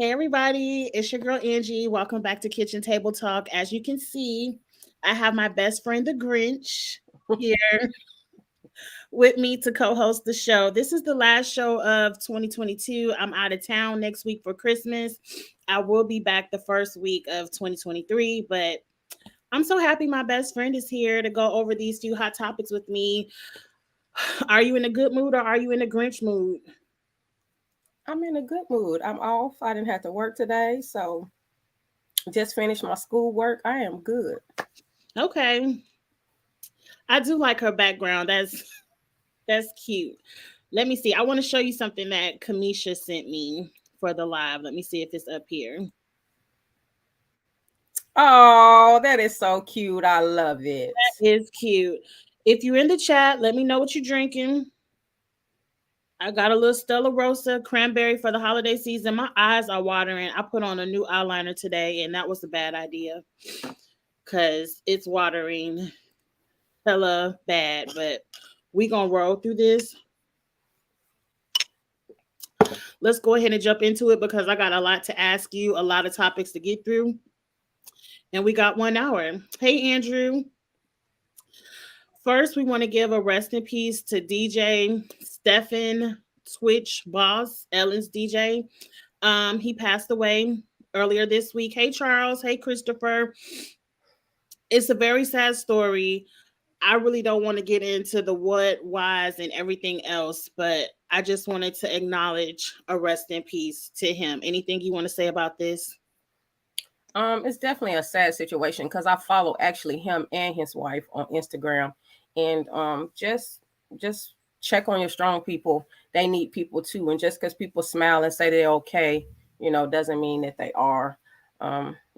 Hey everybody, it's your girl Angie. Welcome back to Kitchen Table Talk. As you can see, I have my best friend the Grinch here with me to co-host the show. This is the last show of 2022. I'm out of town next week for Christmas. I will be back the first week of 2023, but I'm so happy my best friend is here to go over these few hot topics with me. Are you in a good mood or are you in a Grinch mood? I'm in a good mood. I'm off. I didn't have to work today, so just finished my schoolwork. I am good. Okay. I do like her background. That's cute. Let me see. I want to show you something that Kamisha sent me for the live. Let me see if it's up here. Oh, that is so cute. I love it. It's cute. If you're in the chat, let me know what you're drinking. I got a little Stella Rosa cranberry for the holiday season. My eyes are watering. I put on a new eyeliner today, and that was a bad idea because it's watering hella bad. But we gonna roll through this. Let's go ahead and jump into it because I got a lot to ask you, a lot of topics to get through, and we got 1 hour. Hey, Andrew. First, we want to give a rest in peace to DJ Stephen Twitch Boss, Ellen's DJ. He passed away earlier this week. Hey, Charles. Hey, Christopher. It's a very sad story. I really don't want to get into the what, whys, and everything else, but I just wanted to acknowledge a rest in peace to him. Anything you want to say about this? It's definitely a sad situation because I follow actually him and his wife on Instagram, and just check on your strong people. They need people too, and just because people smile and say they're okay, doesn't mean that they are.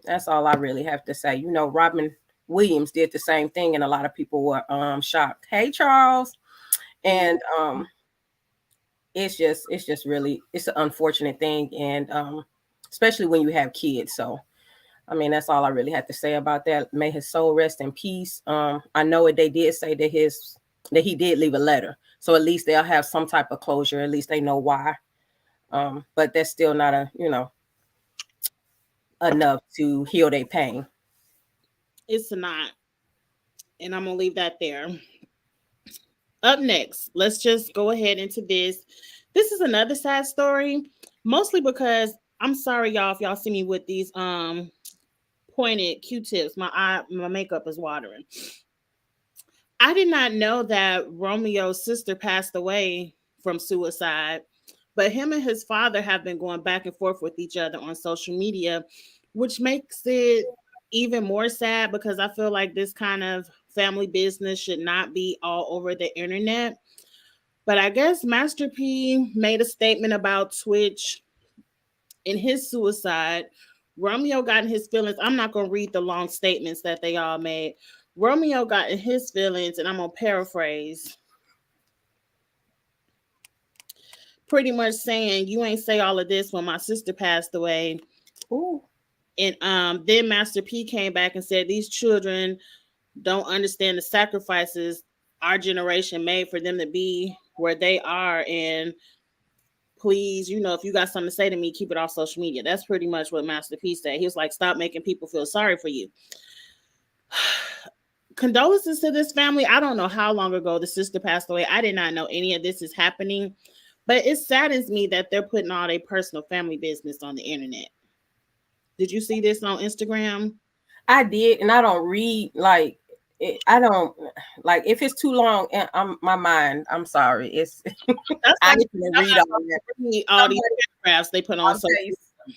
That's all I really have to say. Robin Williams did the same thing, and a lot of people were shocked. Hey, Charles, and it's just really it's an unfortunate thing, and especially when you have kids. So I mean, that's all I really had to say about that. May his soul rest in peace. I know it. They did say that he did leave a letter, so at least they'll have some type of closure. At least they know why. But that's still not enough to heal their pain. It's not. And I'm going to leave that there. Up next, let's just go ahead into this. This is another sad story, mostly because I'm sorry, y'all, if y'all see me with these pointed Q-tips. My makeup is watering. I did not know that Romeo's sister passed away from suicide, but him and his father have been going back and forth with each other on social media, which makes it even more sad because I feel like this kind of family business should not be all over the internet. But I guess Master P made a statement about Twitch in his suicide. Romeo got in his feelings. I'm not going to read the long statements that they all made. Romeo got in his feelings, and I'm going to paraphrase, pretty much saying, you ain't say all of this when my sister passed away. Ooh. And then Master P came back and said, these children don't understand the sacrifices our generation made for them to be where they are. And please, if you got something to say to me, keep it off social media. That's pretty much what Master P said. He was like, stop making people feel sorry for you. Condolences to this family. I don't know how long ago the sister passed away. I did not know any of this is happening, but it saddens me that they're putting all their personal family business on the internet. Did you see this on Instagram? I did, and I don't read I don't like if it's too long. I'm my mind. I'm sorry. It's That's I like didn't read all that. all these paragraphs they put on.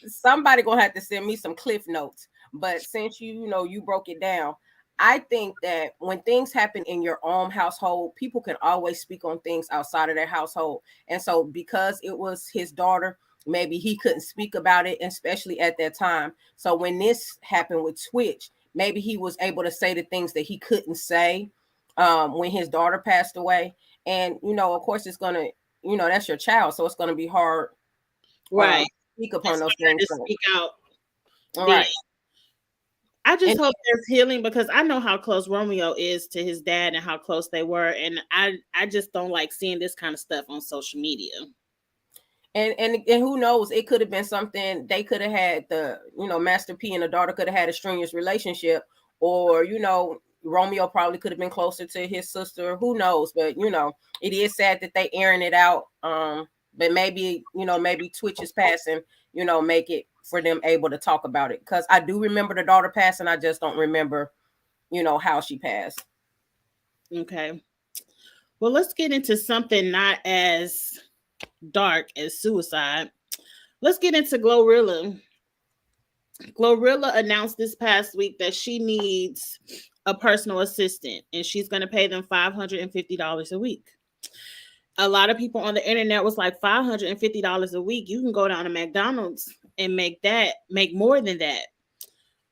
Somebody gonna have to send me some cliff notes. But since you broke it down, I think that when things happen in your own household, people can always speak on things outside of their household. And so because it was his daughter, maybe he couldn't speak about it, especially at that time. So when this happened with Twitch, maybe he was able to say the things that he couldn't say when his daughter passed away. And, of course, it's going to, that's your child. So it's going to be hard. Right. Speak upon those things. To speak out. All right. I just hope there's healing because I know how close Romeo is to his dad and how close they were. And I just don't like seeing this kind of stuff on social media. And who knows, it could have been something. They could have had the, Master P and the daughter could have had a strenuous relationship, or Romeo probably could have been closer to his sister, who knows. But it is sad that they airing it out. But maybe Twitch is passing, make it for them able to talk about it, because I do remember the daughter passing. I just don't remember how she passed. Okay, well, let's get into something not as dark as suicide. Let's get into Glorilla. Glorilla announced this past week that she needs a personal assistant and she's going to pay them $550 a week. A lot of people on the internet was like, $550 a week, you can go down to McDonald's and make more than that.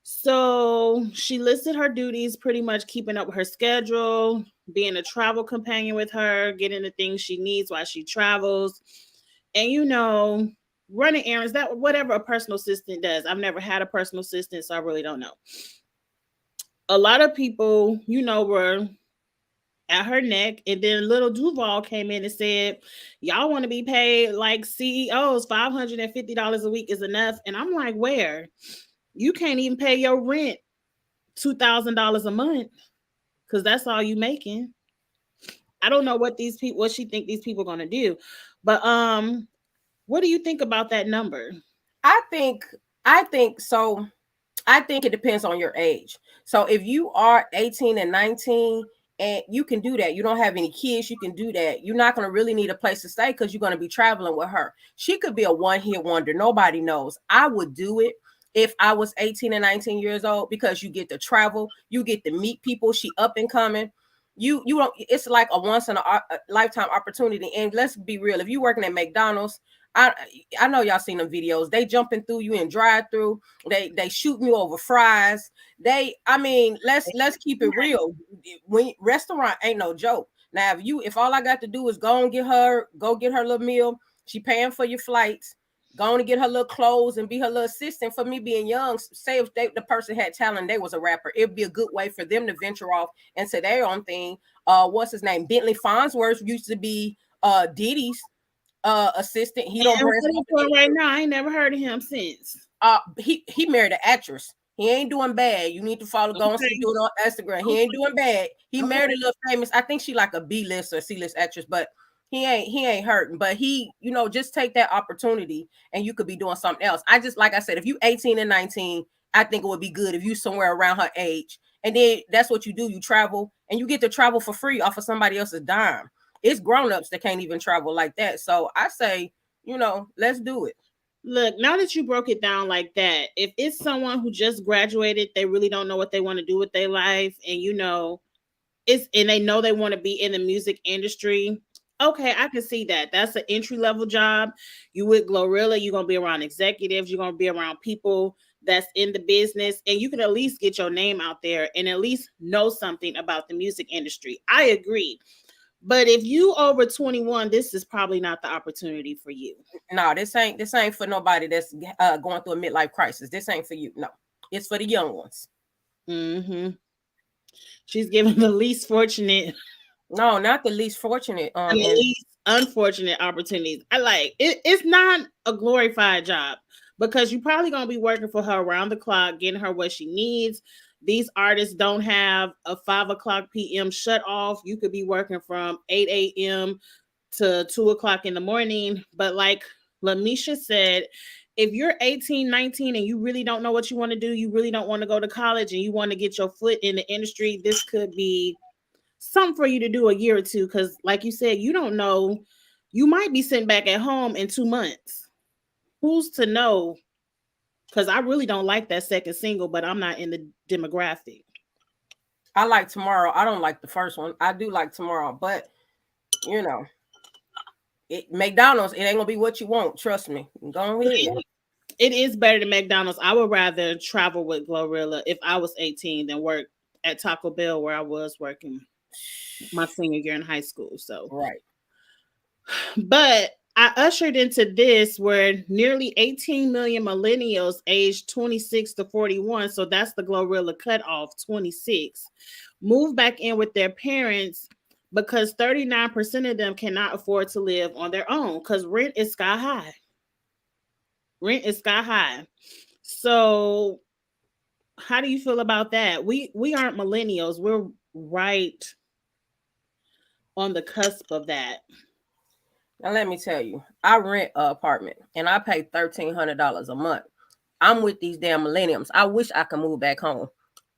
So she listed her duties, pretty much keeping up with her schedule, being a travel companion with her, getting the things she needs while she travels, and running errands, that whatever a personal assistant does. I've never had a personal assistant, so I really don't know. A lot of people, were at her neck, and then little Duval came in and said, y'all want to be paid like CEOs, $550 a week is enough. And I'm like, where? You can't even pay your rent $2,000 a month, because that's all you making. I don't know what she think these people are gonna do, but what do you think about that number? I think so. I think it depends on your age. So if you are 18 and 19 and you can do that, you don't have any kids, you can do that. You're not going to really need a place to stay because you're going to be traveling with her. She could be a one-hit wonder. Nobody knows. I would do it if I was 18 and 19 years old, because you get to travel, you get to meet people. She up and coming. You don't. It's like a once in a lifetime opportunity. And let's be real. If you're working at McDonald's, I know y'all seen them videos. They jumping through you in drive through. They shooting you over fries. Let's keep it real. When restaurant ain't no joke. Now if all I got to do is go get her little meal, she paying for your flights, go and get her little clothes and be her little assistant. For me being young, say if the person had talent, they was a rapper, it'd be a good way for them to venture off into their own thing. What's his name? Bentley Farnsworth used to be Diddy's assistant. He don't branch right now. I ain't never heard of him since. He married an actress. He ain't doing bad. You need to follow, go and see it on Instagram. He ain't doing bad. He married a little famous. I think she like a B-list or C-list actress, but he ain't hurting. But he, just take that opportunity and you could be doing something else. Like I said, if you 18 and 19, I think it would be good if you somewhere around her age. And then that's what you do. You travel and you get to travel for free off of somebody else's dime. It's grown-ups that can't even travel like that. So I say, let's do it. Look, now that you broke it down like that, if it's someone who just graduated, they really don't know what they want to do with their life, and they know they want to be in the music industry. Okay, I can see that. That's an entry-level job. You with Glorilla, you're gonna be around executives, you're gonna be around people that's in the business, and you can at least get your name out there and at least know something about the music industry. I agree. But if you over 21, this is probably not the opportunity for you. No, this ain't for nobody that's going through a midlife crisis. This ain't for you. No, it's for the young ones. Mm-hmm. She's given the least fortunate. No, not the least fortunate. The least unfortunate opportunities. I like it. It's not a glorified job because you're probably gonna be working for her around the clock, getting her what she needs. These artists don't have a 5:00 p.m. shut off. You could be working from 8 a.m. to 2 o'clock in the morning. But like Lamisha said, if you're 18, 19, and you really don't know what you want to do, you really don't want to go to college and you want to get your foot in the industry, this could be something for you to do a year or two. Because like you said, you don't know. You might be sitting back at home in 2 months. Who's to know? Because I really don't like that second single, but I'm not in the demographic. I like Tomorrow. I don't like the first one. I do like Tomorrow, but McDonald's, it ain't gonna be what you want. Trust me. Go ahead. It is better than McDonald's. I would rather travel with Glorilla if I was 18 than work at Taco Bell where I was working my senior year in high school. So right. But I ushered into this where nearly 18 million millennials aged 26 to 41, so that's the Glorilla cutoff, 26, move back in with their parents because 39% of them cannot afford to live on their own because rent is sky high. Rent is sky high. So how do you feel about that? We aren't millennials. We're right on the cusp of that. Now let me tell you, I rent an apartment and I pay $1,300 a month. I'm with these damn millenniums. I wish I could move back home.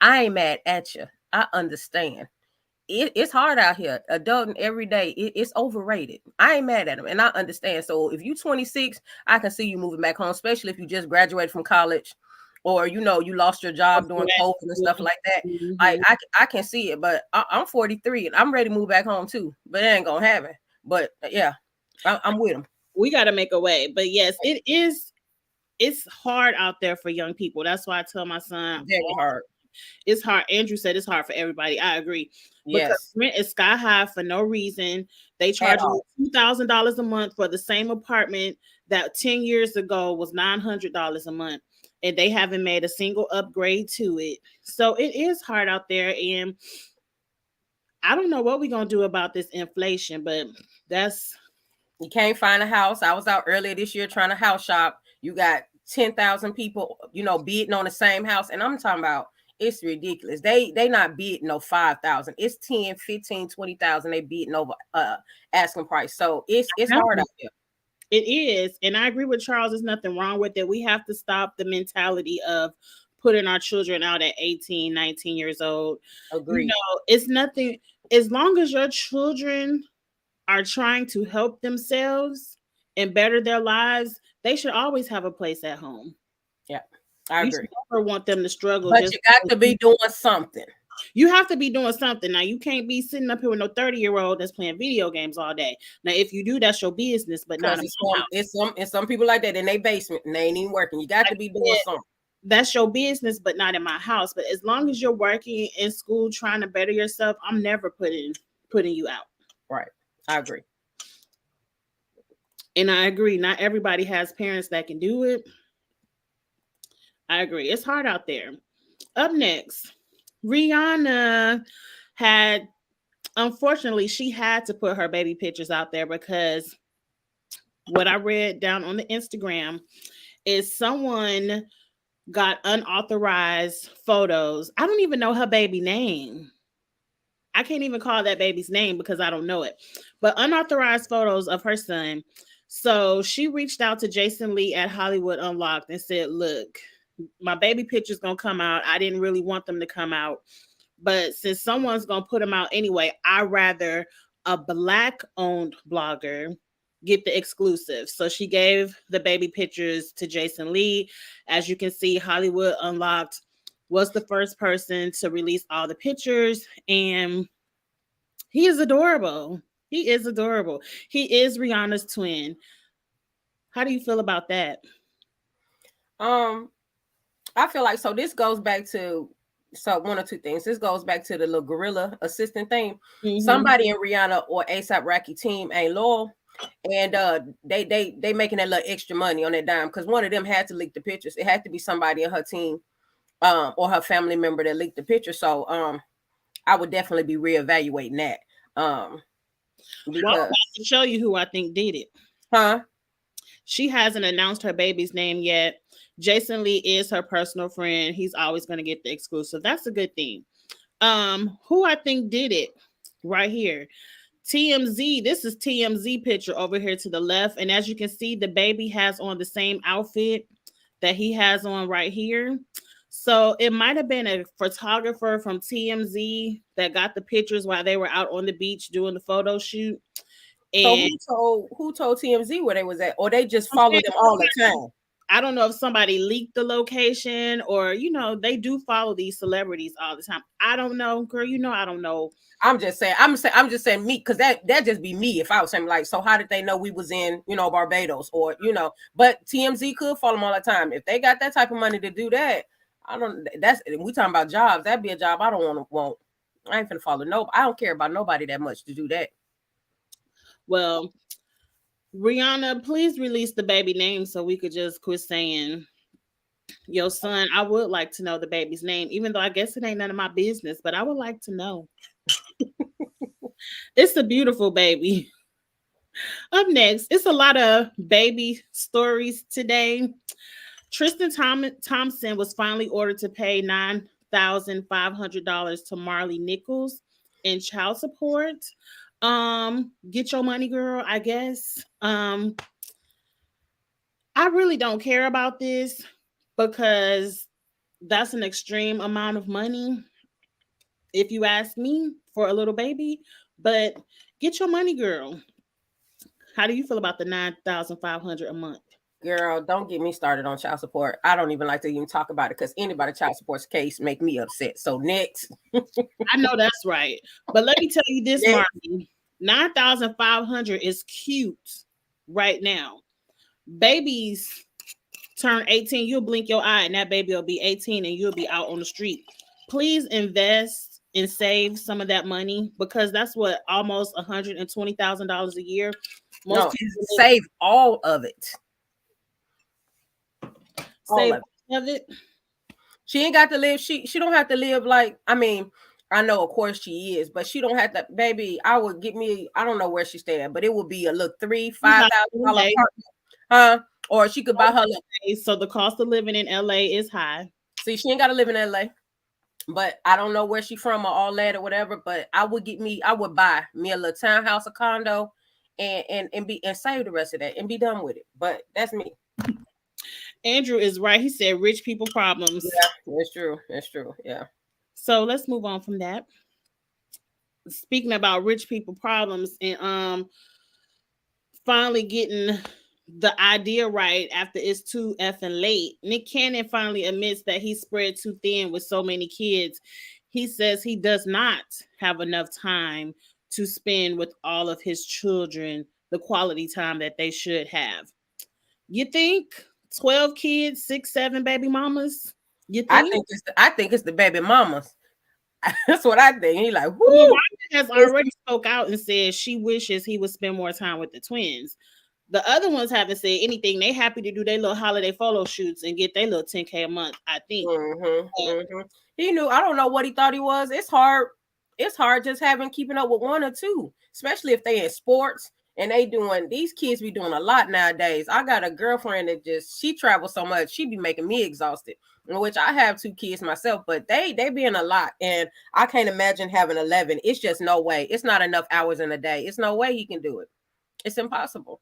I ain't mad at you. I understand. It's hard out here. Adulting every day, it's overrated. I ain't mad at them, and I understand. So if you 26, I can see you moving back home, especially if you just graduated from college, or you lost your job during COVID and stuff like that. Mm-hmm. I can see it, but I'm 43 and I'm ready to move back home too. But it ain't gonna happen. But yeah, I'm with them. We got to make a way. But yes, it is. It's hard out there for young people. That's why I tell my son, Very hard. it's hard. Andrew said it's hard for everybody. I agree. Because Yes, rent is sky high for no reason. They at charge you all. $2,000 a month for the same apartment that 10 years ago was $900 a month. And they haven't made a single upgrade to it. So it is hard out there. And I don't know what we're going to do about this inflation, but that's You can't find a house. I was out earlier this year trying to house shop. You got 10,000 people, bidding on the same house. And I'm talking about it's ridiculous. They not bidding no 5,000. It's 10, 15, 20,000. They bidding over asking price. So it's hard out there. it is. And I agree with Charles. There's nothing wrong with it. We have to stop the mentality of putting our children out at 18, 19 years old. Agreed. It's nothing. As long as your children are trying to help themselves and better their lives, they should always have a place at home. Yeah, I You agree. should never want them to struggle. But you got to be doing something. You have to be doing something. Now, you can't be sitting up here with no 30-year-old that's playing video games all day. Now, if you do, that's your business, but not Because it's some people like that in their basement and they ain't even working. You got to be doing something. That's your business, but not in my house. But as long as you're working in school trying to better yourself, I'm never putting you out. Right. I agree. And I agree. Not everybody has parents that can do it. I agree. It's hard out there. Up next, Rihanna had, unfortunately, she had to put her baby pictures out there because what I read down on the Instagram is someone got unauthorized photos. I don't even know her baby name. I can't even call that baby's name because I don't know it. But unauthorized photos of her son. So she reached out to Jason Lee at Hollywood Unlocked and said, look, my baby picture's going to come out. I didn't really want them to come out. But since someone's going to put them out anyway, I'd rather a Black-owned blogger get the exclusive. So she gave the baby pictures to Jason Lee. As you can see, Hollywood Unlocked was the first person to release all the pictures, and he is adorable. He is adorable. He is Rihanna's twin. How do you feel about that? I feel like this goes back to one or two things. This goes back to the little gorilla assistant thing. Mm-hmm. Somebody in Rihanna or ASAP Rocky team ain't loyal, and they making that little extra money on that dime because one of them had to leak the pictures. It had to be somebody in her team, or her family member that leaked the picture. So I would definitely be reevaluating that. Because well, I can show you who I think did it. Huh? She hasn't announced her baby's name yet. Jason Lee is her personal friend. He's always going to get the exclusive. That's a good thing. Who I think did it right here. TMZ. This is TMZ picture over here to the left. And as you can see, the baby has on the same outfit that he has on right here. So it might have been a photographer from TMZ that got the pictures while they were out on the beach doing the photo shoot. And so who told TMZ where they was at? Or they just followed them all the time? I don't know if somebody leaked the location or, they do follow these celebrities all the time. I don't know, girl. I don't know. I'm just saying me, because that just be me if I was saying so how did they know we was in, Barbados or, but TMZ could follow them all the time. If they got that type of money to do that, we talking about jobs. That'd be a job I don't want. I ain't finna follow I don't care about nobody that much to do that. Well, Rihanna, please release the baby name so we could just quit saying your son. I would like to know the baby's name, even though I guess it ain't none of my business, but I would like to know. It's a beautiful baby. Up next, it's a lot of baby stories today. Thompson was finally ordered to pay $9,500 to Marley Nichols in child support. Get your money, girl, I guess. I really don't care about this because that's an extreme amount of money, if you ask me, for a little baby. But get your money, girl. How do you feel about the 9,500 a month? Girl, don't get me started on child support. I don't even like to even talk about it because anybody child support's case make me upset. So next. I know that's right. But let me tell you this, Next. Marty. 9,500 is cute right now. Babies turn 18, you'll blink your eye and that baby will be 18 and you'll be out on the street. Please invest and save some of that money because that's what almost $120,000 a year. No, save all of it. Save all of it. She ain't got to live. She don't have to live like, I mean, I know of course she is, but she don't have to, baby. I would get me, I don't know where she staying, but it would be a little $3,000-$5,000 apartment. Or she could buy her little. So the cost of living in LA is high. See, she ain't got to live in LA. But I don't know where she from or all that or whatever. But I would buy me a little townhouse, a condo, and save the rest of that and be done with it. But that's me. Andrew is right. He said rich people problems. Yeah, that's true. That's true. Yeah. So let's move on from that. Speaking about rich people problems and finally getting the idea right after it's too effing late. Nick Cannon finally admits that he spread too thin with so many kids. He says he does not have enough time to spend with all of his children the quality time that they should have. You think 12 kids, 6, 7 baby mamas? You think? I think it's the baby mamas. That's what I think. He like, whoo. Well, has already spoke out and said she wishes he would spend more time with the twins. The other ones haven't said anything. They happy to do their little holiday photo shoots and get their little 10K a month, I think. He knew. I don't know what he thought he was. It's hard. It's hard just keeping up with one or two, especially if they in sports and these kids be doing a lot nowadays. I got a girlfriend that she travels so much, she be making me exhausted, which I have 2 kids myself, but they be in a lot and I can't imagine having 11. It's just no way. It's not enough hours in a day. It's no way he can do it. It's impossible.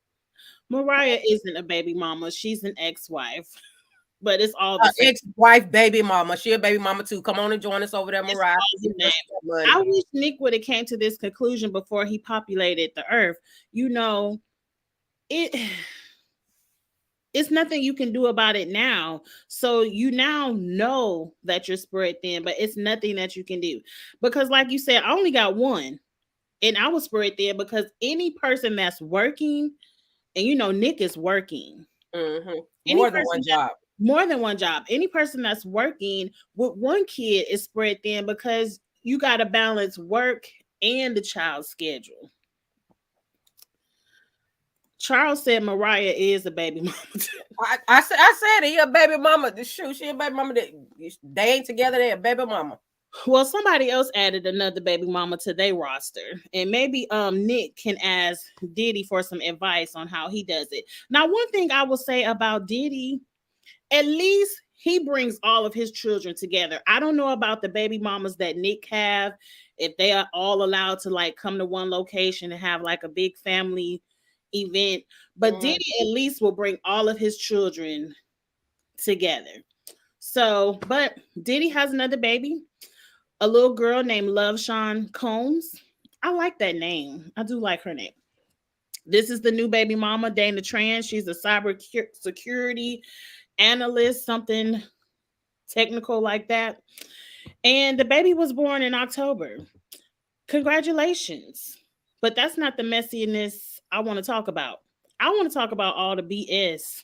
Mariah isn't a baby mama. She's an ex-wife. But it's all the ex-wife, baby mama. She a baby mama too. Come on and join us over there, Mariah. I wish Nick would have came to this conclusion before he populated the earth. You know, it's nothing you can do about it now. So you now know that you're spread thin, but it's nothing that you can do. Because like you said, I only got one. And I was spread thin because any person that's working, and you know, Nick is working. More than one job. More than one job. Any person that's working with one kid is spread thin because you got to balance work and the child's schedule. Charles said Mariah is a baby mama. I said he a baby mama. She a baby mama. They ain't together. They a baby mama. Well, somebody else added another baby mama to their roster, and maybe Nick can ask Diddy for some advice on how he does it. Now, one thing I will say about Diddy, at least he brings all of his children together. I don't know about the baby mamas that Nick have, if they are all allowed to like come to one location and have like a big family event, but Diddy at least will bring all of his children together. So, but Diddy has another baby, a little girl named Love Sean Combs. I like that name. I do like her name. This is the new baby mama, Dana Tran. She's a cyber security analyst, something technical like that. And the baby was born in October. Congratulations. But that's not the messiness I want to talk about. I want to talk about all the BS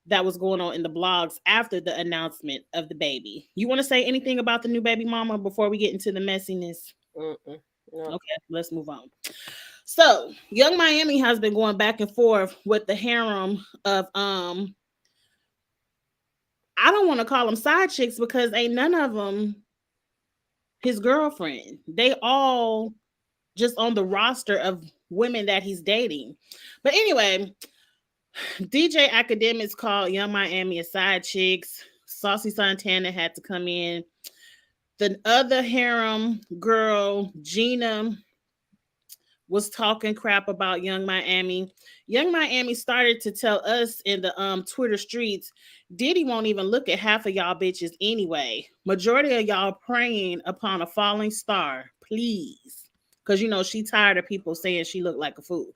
that was going on in the blogs after the announcement of the baby. You want to say anything about the new baby mama before we get into the messiness? No. Okay, let's move on. So, Young Miami has been going back and forth with the harem of I don't want to call them side chicks because ain't none of them his girlfriend. They all just on the roster of women that he's dating. But anyway, DJ Academics called Young Miami a side chicks. Saucy Santana had to come in. The other harem girl, Gina, was talking crap about Young Miami. Young Miami started to tell us in the Twitter streets, Diddy won't even look at half of y'all bitches anyway. Majority of y'all praying upon a falling star, please. Because she tired of people saying she looked like a fool.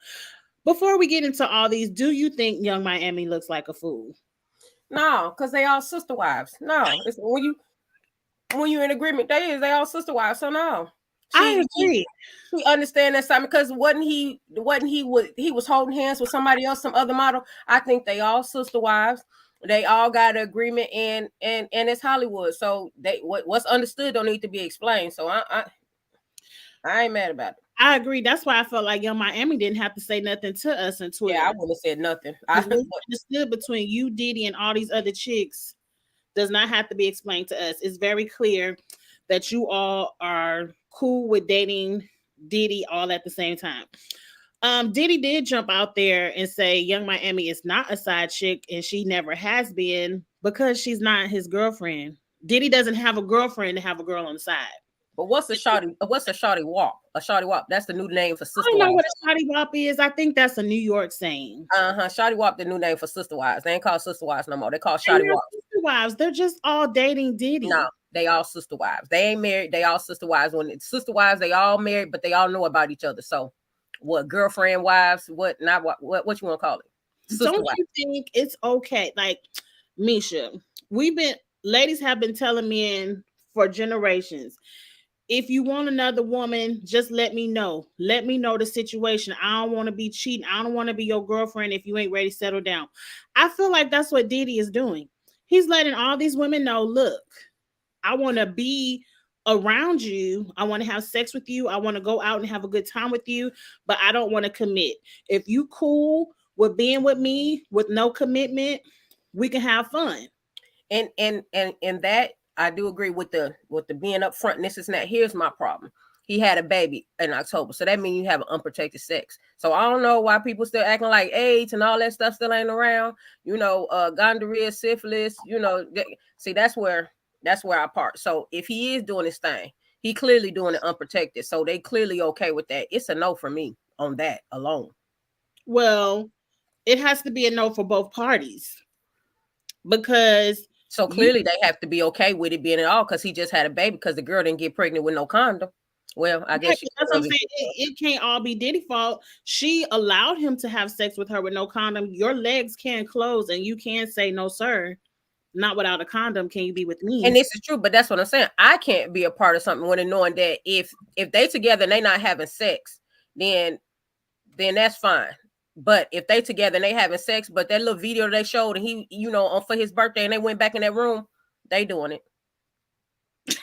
Before we get into all these, do you think Young Miami looks like a fool? No, because they all sister wives. No, it's when you're in agreement, they all sister wives. So no, I she agree. he understand that something because he was holding hands with somebody else, some other model. I think they all sister wives. They all got an agreement, and it's Hollywood. So what's understood don't need to be explained. So I ain't mad about it. I agree. That's why I felt like Young Miami didn't have to say nothing to us in Twitter. Yeah, I wouldn't have said nothing. Because what understood between you, Diddy, and all these other chicks does not have to be explained to us. It's very clear that you all are cool with dating Diddy all at the same time. Diddy did jump out there and say Young Miami is not a side chick and she never has been because she's not his girlfriend. Diddy doesn't have a girlfriend to have a girl on the side. But what's a shawty? What's a shawty walk? A shawty walk. That's the new name for sister I don't know wives. what a shawty wop is. I think that's a New York saying. Shawty walk, the new name for sister wives. They ain't called sister wives no more. They call shawty walk. Sister wives. They're just all dating Diddy. No, they all sister wives. They ain't married. They all sister wives. When it's sister wives, they all married, but they all know about each other. So, what girlfriend wives? What not? What you want to call it? Sister Don't wives. You think it's okay? Like Misha, ladies have been telling men for generations. If you want another woman, just let me know. Let me know the situation. I don't want to be cheating. I don't want to be your girlfriend if you ain't ready to settle down. I feel like that's what Diddy is doing. He's letting all these women know, look, I want to be around you. I want to have sex with you. I want to go out and have a good time with you, but I don't want to commit. If you cool with being with me with no commitment, we can have fun. And that I do agree with the being upfront. And this is not. Here's my problem. He had a baby in October, so that means you have an unprotected sex. So I don't know why people still acting like AIDS and all that stuff still ain't around. Gonorrhea, syphilis. See, that's where I part. So if he is doing his thing, he clearly doing it unprotected. So they clearly okay with that. It's a no for me on that alone. Well, it has to be a no for both parties because. So clearly they have to be okay with it being at all because he just had a baby because the girl didn't get pregnant with no condom. Well, I guess that's what I'm saying. It can't all be Diddy's fault. She allowed him to have sex with her with no condom. Your legs can close and you can say, no, sir, not without a condom. Can you be with me? And this is true, but that's what I'm saying. I can't be a part of something when knowing that if they together and they not having sex, then that's fine. But if they together and they having sex, but that little video they showed and he, for his birthday and they went back in that room, they doing it.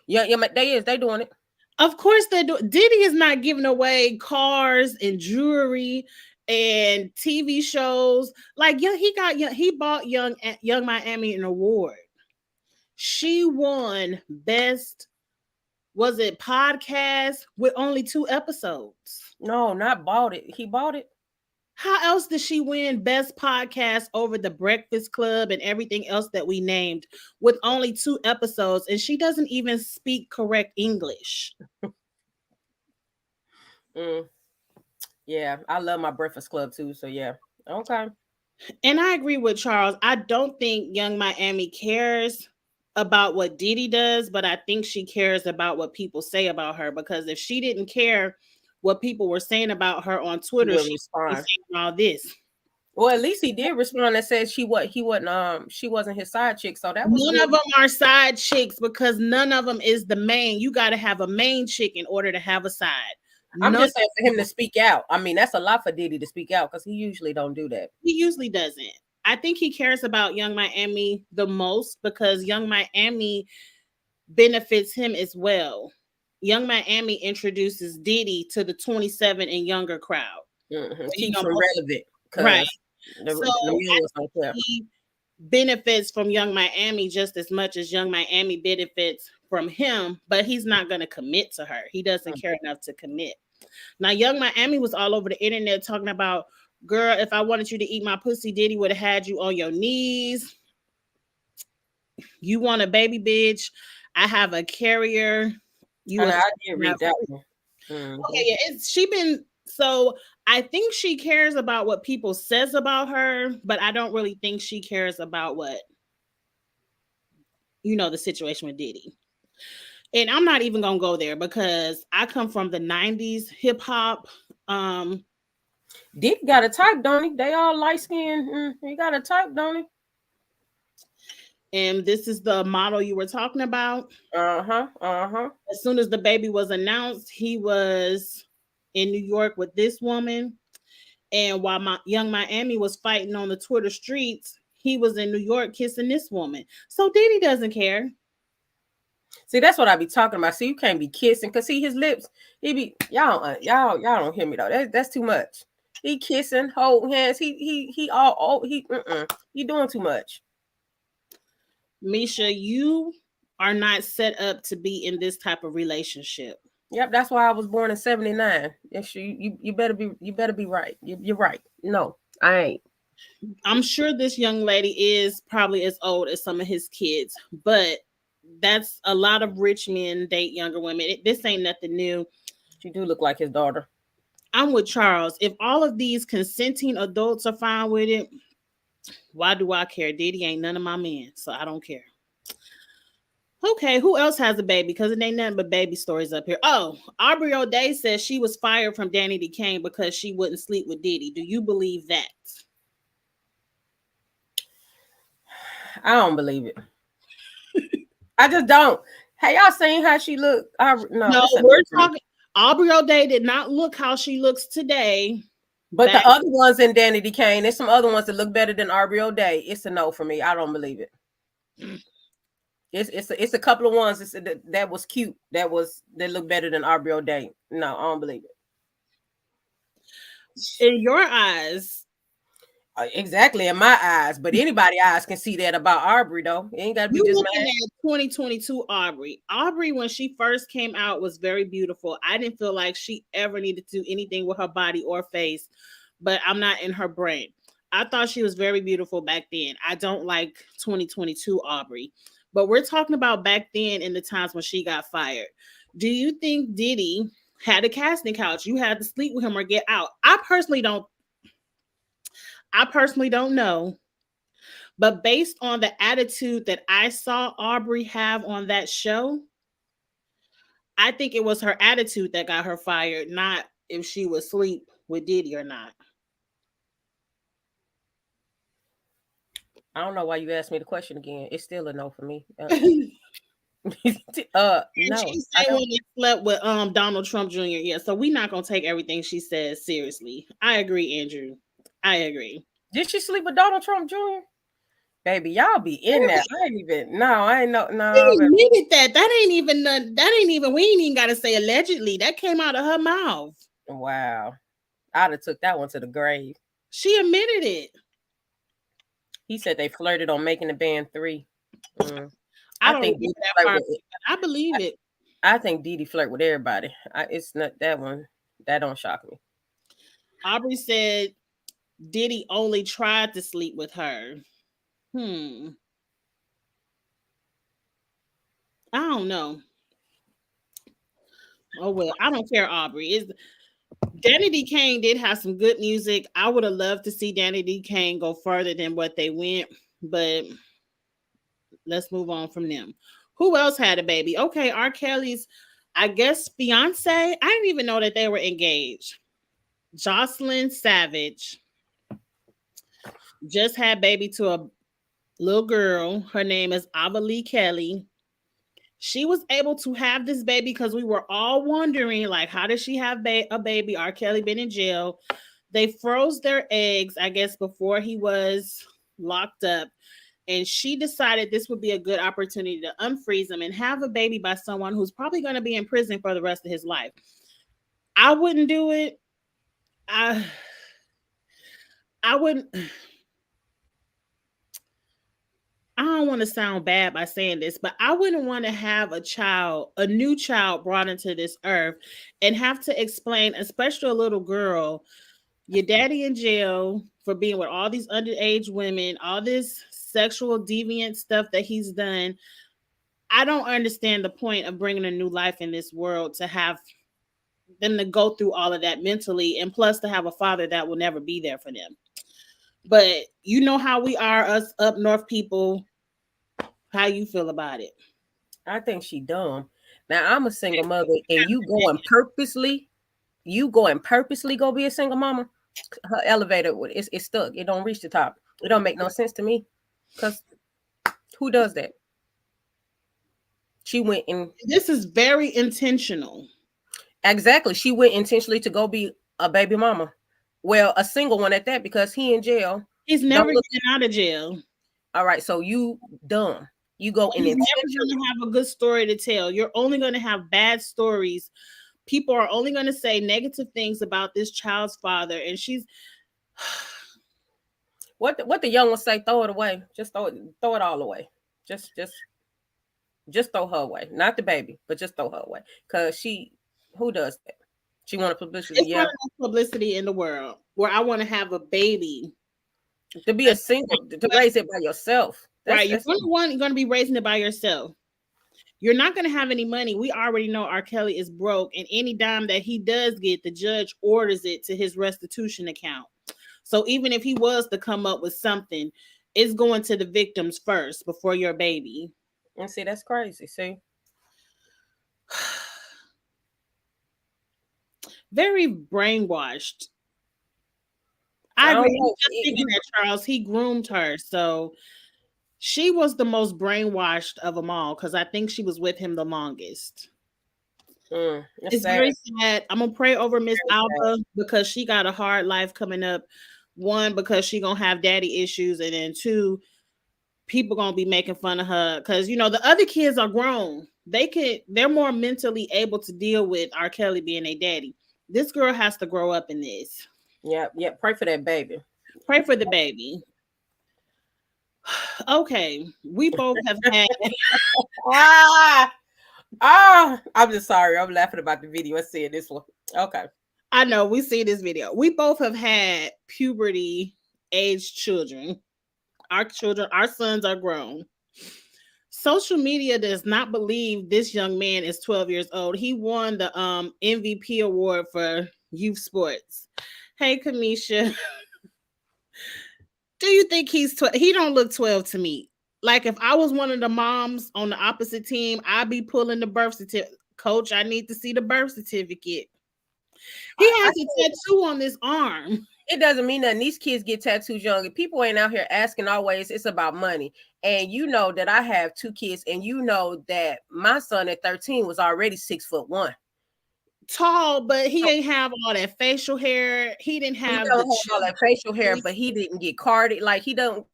Yeah, they doing it. Of course they do. Diddy is not giving away cars and jewelry and TV shows. Like he bought Young Miami an award. She won best, was it podcast with only 2 episodes? No, not bought it. He bought it. How else did she win best podcast over the Breakfast Club and everything else that we named with only 2 episodes? And she doesn't even speak correct English. Yeah, I love my Breakfast Club too. So yeah, okay. And I agree with Charles. I don't think Young Miami cares about what Diddy does, but I think she cares about what people say about her. Because if she didn't care what people were saying about her on Twitter, she was saying all this. Well, at least he did respond and said she wasn't his side chick. So that was none of them are side chicks because none of them is the main. You got to have a main chick in order to have a side. I'm just saying for him to speak out. I mean, that's a lot for Diddy to speak out because he usually don't do that. He usually doesn't. I think he cares about Young Miami the most because Young Miami benefits him as well. Young Miami introduces Diddy to the 27 and younger crowd. Mm-hmm. Keeps him relevant. Right. He benefits from Young Miami just as much as Young Miami benefits from him, but he's not going to commit to her. He doesn't care enough to commit. Now, Young Miami was all over the internet talking about, girl, if I wanted you to eat my pussy, Diddy would have had you on your knees. You want a baby, bitch? I have a carrier. You And a I did have read that one. okay, yeah. She been so. I think she cares about what people says about her, but I don't really think she cares about what the situation with Diddy. And I'm not even gonna go there because I come from the '90s hip hop. Um, Dick got a type, don't he? They all light skinned. He got a type, don't he? and this is the model you were talking about. Uh-huh. As soon as the baby was announced, he was in New York with this woman. And while my Young Miami was fighting on the Twitter streets, he was in New York kissing this woman. So Diddy doesn't care. See, that's what I be talking about. See, you can't be kissing because see his lips. He be y'all don't hear me though. That's too much. He kissing, holding hands. He all he doing too much. Misha, you are not set up to be in this type of relationship. Yep, that's why I was born in '79. Yes, you better be right. You're right. No, I ain't. I'm sure this young lady is probably as old as some of his kids, but that's a lot of rich men date younger women. This ain't nothing new. She do look like his daughter. I'm with Charles. If all of these consenting adults are fine with it, why do I care? Diddy ain't none of my men, so I don't care. Okay, who else has a baby? Because it ain't nothing but baby stories up here. Oh, Aubrey O'Day says she was fired from Danny D. Kane because she wouldn't sleep with Diddy. Do you believe that? I don't believe it. I just don't. Hey, y'all seen how she look? No, we're talking. Aubrey O'Day did not look how she looks today. But the other ones in Danny D. Kane, there's some other ones that look better than Aubrey O'Day. It's a no for me. I don't believe it. It's a couple of ones that was cute. That look better than Aubrey O'Day. No, I don't believe it. In your eyes. Exactly, in my eyes. But anybody's eyes can see that about Aubrey, though. It ain't got to be just looking at 2022 Aubrey. Aubrey, when she first came out, was very beautiful. I didn't feel like she ever needed to do anything with her body or face, but I'm not in her brain. I thought she was very beautiful back then. I don't like 2022 Aubrey, but we're talking about back then in the times when she got fired. Do you think Diddy had a casting couch? You had to sleep with him or get out? I personally don't know. But based on the attitude that I saw Aubrey have on that show, I think it was her attitude that got her fired, not if she would sleep with Diddy or not. I don't know why you asked me the question again. It's still a no for me. No. She said when he slept with Donald Trump Jr. Yeah, so we're not gonna take everything she says seriously. I agree, Andrew. I agree. Did she sleep with Donald Trump Jr.? Baby, y'all be in that. I ain't even. No, I ain't no. She admitted that. That ain't even. We ain't even got to say allegedly. That came out of her mouth. Wow, I'd have took that one to the grave. She admitted it. He said they flirted on making the band 3. I think that part, I believe it. I think Diddy flirt with everybody. It's not that one. That don't shock me. Aubrey said Diddy only tried to sleep with her. I don't know. Oh well, I don't care, Aubrey. Danny D. Kane did have some good music. I would have loved to see Danny D. Kane go further than what they went, but let's move on from them. Who else had a baby? Okay, R. Kelly's, I guess, fiance. I didn't even know that they were engaged. Jocelyn Savage just had baby to a little girl. Her name is Avalee Kelly. She was able to have this baby because we were all wondering, like, how did she have a baby? R. Kelly been in jail. They froze their eggs, I guess, before he was locked up. And she decided this would be a good opportunity to unfreeze him and have a baby by someone who's probably going to be in prison for the rest of his life. I wouldn't do it. I wouldn't. I don't don't want to sound bad by saying this, but I wouldn't want to have a new child brought into this earth and have to explain, especially a little girl, your daddy in jail for being with all these underage women, all this sexual deviant stuff that he's done. I don't understand the point of bringing a new life in this world to have them to go through all of that mentally, and plus to have a father that will never be there for them. But you know how we are, us up north people. How you feel about it? I think she dumb. Now I'm a single mother, and you going purposely go be a single mama. Her elevator it's stuck. It don't reach the top. It don't make no sense to me. Cause who does that? She went in This is very intentional. exactly. She went intentionally to go be a baby mama. Well, a single one at that because he in jail. He's Don't never look. getting out of jail. All right, so you dumb. You go in He's never intentionally. going to have a good story to tell. You're only going to have bad stories. People are only going to say negative things about this child's father, and she's What the young ones say? Throw it away. Just throw it all away. Just throw her away. Not the baby, but just throw her away. Cause who does that? She wanted publicity. it's not Yeah, enough publicity in the world where I want to have a baby. to be a single to raise it by yourself. Right, That's you're going to be raising it by yourself. You're not going to have any money. We already know R. Kelly is broke, and any dime that he does get, the judge orders it to his restitution account. So even if he was to come up with something, it's going to the victims first before your baby. and see that's crazy. See, Very brainwashed. I I don't agree. know. Just thinking that Charles, he groomed her. So she was the most brainwashed of them all because I think she was with him the longest. It's It's sad. very sad. I'm gonna pray over Miss Very sad. Alba because she got a hard life coming up. One, because she gonna have daddy issues, and then two, people gonna be making fun of her because the other kids are grown. They're more mentally able to deal with R. Kelly being a daddy. This girl has to grow up in this. Yeah. Pray for that baby. Pray for the baby. Okay, we both have had. I'm just sorry. I'm laughing about the video and seeing this one. Okay. I know we see this video. We both have had puberty age children. Our sons are grown. Social media does not believe this young man is 12 years old. He won the MVP award for youth sports. Hey, Kamisha, do you think he's 12? He don't look 12 to me. Like if I was one of the moms on the opposite team, I'd be pulling the birth certificate. Coach, I need to see the birth certificate. He has a tattoo on his arm. It doesn't mean that these kids get tattoos young. People ain't out here asking always. It's about money. And you know that I have 2 kids, and you know that my son at 13 was already 6'1". Tall, but he ain't have all that facial hair. He didn't He have don't the have all that facial hair, but he didn't get carded. Like he don't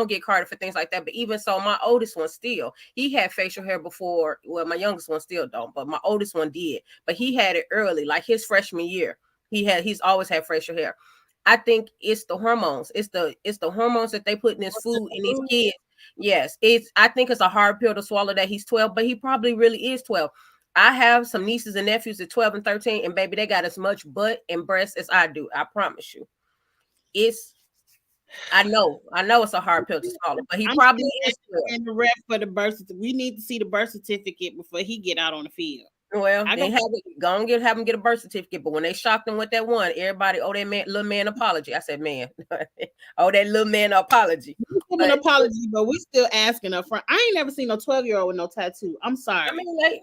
get carded for things like that. But even so, my oldest one still, he had facial hair before. Well, my youngest one still don't, but my oldest one did. But he had it early, like his freshman year. He's always had facial hair. I think it's the hormones. It's the hormones that they put in his food in these kids. Yes, I think it's a hard pill to swallow that he's 12, but he probably really is 12. I have some nieces and nephews at 12 and 13, and baby, they got as much butt and breasts as I do. I promise you. I know it's a hard pill to swallow, but he probably is 12. And the ref for the birth certificate. We need to see the birth certificate before he get out on the field. Well, they have him get a birth certificate. But when they shocked him with that one, everybody that little man apology. I said, man, that little man apology. An apology, but we still asking up front. I ain't never seen no 12-year-old with no tattoo. I'm sorry. I mean,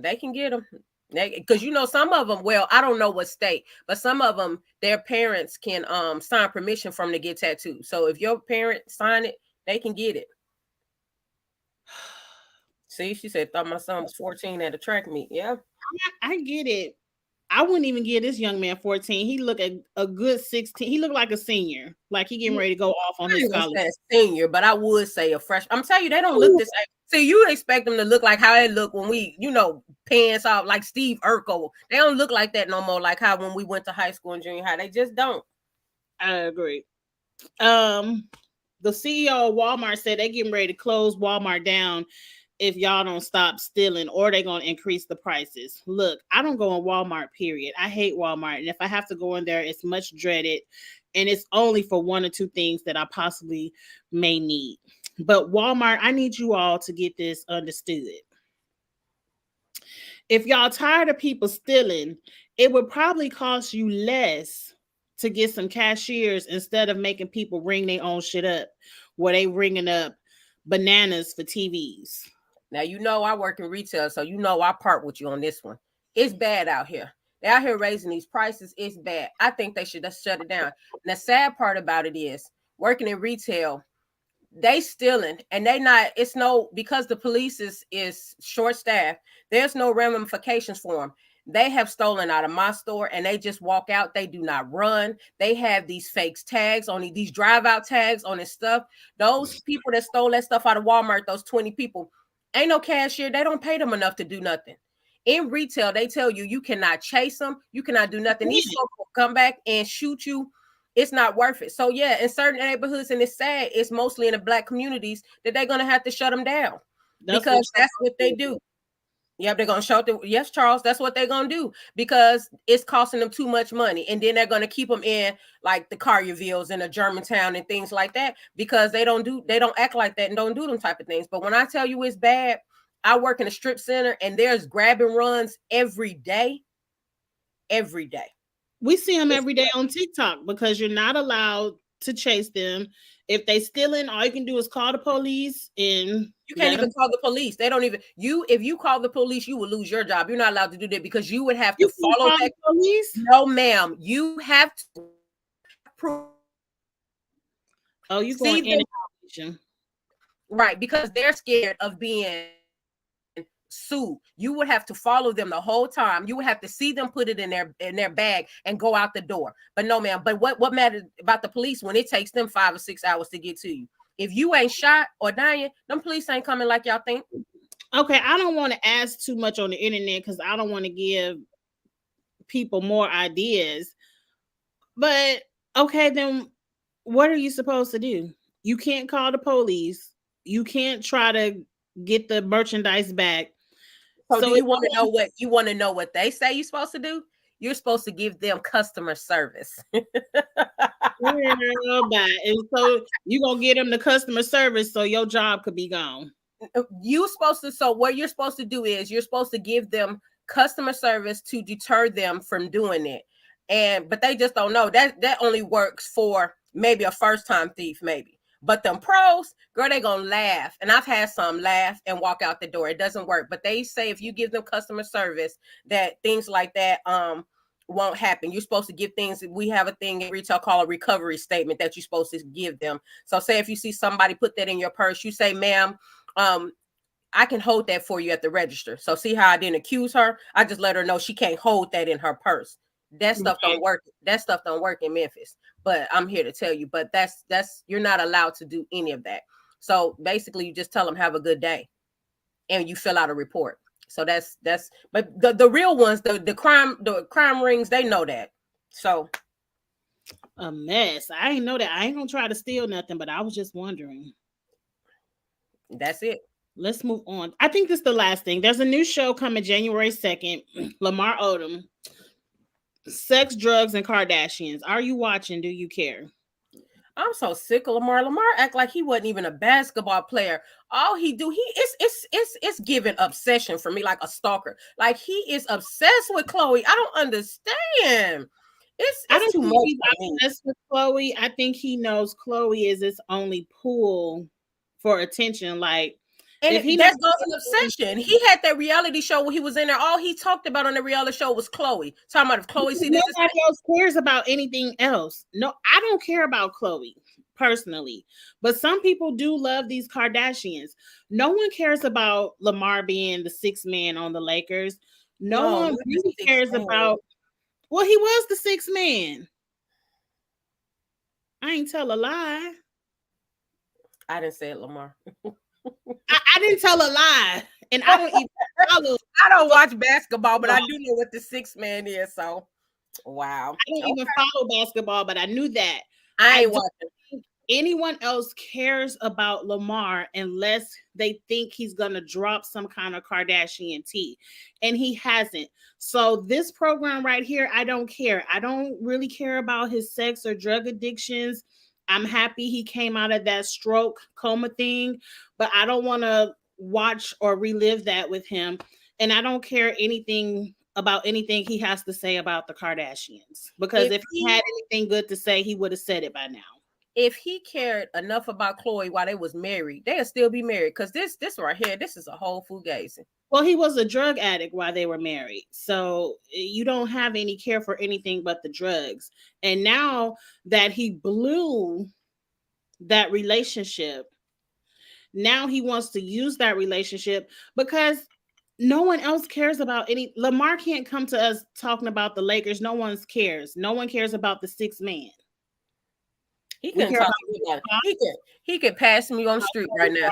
they can get them. Because some of them, well, I don't know what state, but some of them, their parents can sign permission from to get tattoos. So if your parents sign it, they can get it. See, she said, thought my son was 14 at a track meet. Yeah. I get it. I wouldn't even give this young man 14. He looked at a good 16. He looked like a senior. Like he getting ready to go off on his college. Senior, but I would say a freshman. I'm telling you, they don't look this. See, you expect them to look like how they look when we, pants off like Steve Urkel. They don't look like that no more. Like how when we went to high school and junior high, they just don't. I agree. The CEO of Walmart said they getting ready to close Walmart down if y'all don't stop stealing, or they gonna increase the prices. Look, I don't go in Walmart, period. I hate Walmart. And if I have to go in there, it's much dreaded. And it's only for one or two things that I possibly may need. But Walmart, I need you all to get this understood. If y'all tired of people stealing, it would probably cost you less to get some cashiers instead of making people ring their own shit up, where they ringing up bananas for TVs. Now, you know, I work in retail, so you know I part with you on this one. It's bad out here. They're out here raising these prices. It's bad. I think they should just shut it down. And the sad part about it is, working in retail, they stealing, and they not. It's no, because the police is short staffed. There's no ramifications for them. They have stolen out of my store, and they just walk out. They do not run. They have these fake tags on these drive out tags on this stuff. Those people that stole that stuff out of Walmart, those 20 people, ain't no cashier. They don't pay them enough to do nothing. In retail, they tell you you cannot chase them. You cannot do nothing. These folks will come back and shoot you. It's not worth it. So yeah, in certain neighborhoods, and it's sad, it's mostly in the Black communities that they're gonna have to shut them down, because that's what they do. Yep, they're gonna shut them. Yes, Charles, that's what they're gonna do, because it's costing them too much money, and then they're gonna keep them in like the Colliervilles and the Germantown and things like that, because they don't act like that and don't do them type of things. But when I tell you it's bad, I work in a strip center, and there's grab and runs every day. Every day. We see them every day on TikTok, because you're not allowed to chase them. If they stealing, all you can do is call the police, and you can't even call the police. They don't even if you call the police, you will lose your job. You're not allowed to do that, because you would have to follow that police. No, ma'am. You have to prove. Oh, you going in right, because they're scared of being sued. You would have to follow them the whole time. You would have to see them put it in their bag and go out the door. But no, ma'am. But what matters about the police when it takes them 5 or 6 hours to get to you? If you ain't shot or dying, them police ain't coming like y'all think. Okay, I don't want to ask too much on the internet, because I don't want to give people more ideas. But okay, then what are you supposed to do? You can't call the police. You can't try to get the merchandise back. So do you want to know what they say you're supposed to do? You're supposed to give them customer service. And so you're gonna get them the customer service, so your job could be gone. So what you're supposed to do is you're supposed to give them customer service to deter them from doing it. But they just don't know that only works for maybe a first-time thief, maybe. But them pros, girl, they gonna laugh. And I've had some laugh and walk out the door. It doesn't work. But they say if you give them customer service, that things like that won't happen. You're supposed to give things. We have a thing in retail called a recovery statement that you're supposed to give them. So say if you see somebody put that in your purse, you say, ma'am, I can hold that for you at the register. So see how I didn't accuse her? I just let her know she can't hold that in her purse. That stuff don't work. That stuff don't work in Memphis. But I'm here to tell you, but that's you're not allowed to do any of that. So basically you just tell them have a good day and you fill out a report. So that's but the real ones, the crime rings, they know that. So a mess. I ain't know that. I ain't gonna try to steal nothing, but I was just wondering. That's it. Let's move on. I think this is the last thing. There's a new show coming January 2nd. Lamar Odom. Sex, Drugs, and Kardashians. Are you watching? Do you care? I'm so sick of Lamar. Lamar act like he wasn't even a basketball player. All he do, it's giving obsession for me, like a stalker. Like he is obsessed with Chloe. I don't understand. It's too much for me. Obsessed with Chloe. I think he knows Chloe is his only pool for attention. Like, and that goes an obsession. He had that reality show where he was in there. All he talked about on the reality show was Chloe. Talking about if Chloe see this. Nobody else cares about anything else. No, I don't care about Chloe personally. But some people do love these Kardashians. No one cares about Lamar being the sixth man on the Lakers. No one really cares about. Well, he was the sixth man. I ain't tell a lie. I didn't say it, Lamar. I didn't tell a lie, and I don't even follow. I don't watch basketball, but I do know what the sixth man is. So, wow. I don't even follow basketball, but I knew that. I ain't watching. anyone else cares about Lamar unless they think he's going to drop some kind of Kardashian tea. And he hasn't. So this program right here, I don't care. I don't really care about his sex or drug addictions. I'm happy he came out of that stroke coma thing, but I don't want to watch or relive that with him. And I don't care anything about anything he has to say about the Kardashians, because if he had anything good to say, he would have said it by now. If he cared enough about Khloe while they was married, they'll still be married. Because this right here, this is a whole fugazi. Well, he was a drug addict while they were married. So you don't have any care for anything but the drugs. And now that he blew that relationship, now he wants to use that relationship because no one else cares about any. Lamar can't come to us talking about the Lakers. No one cares. No one cares about the sixth man. He can talk about he can pass me on the street right now.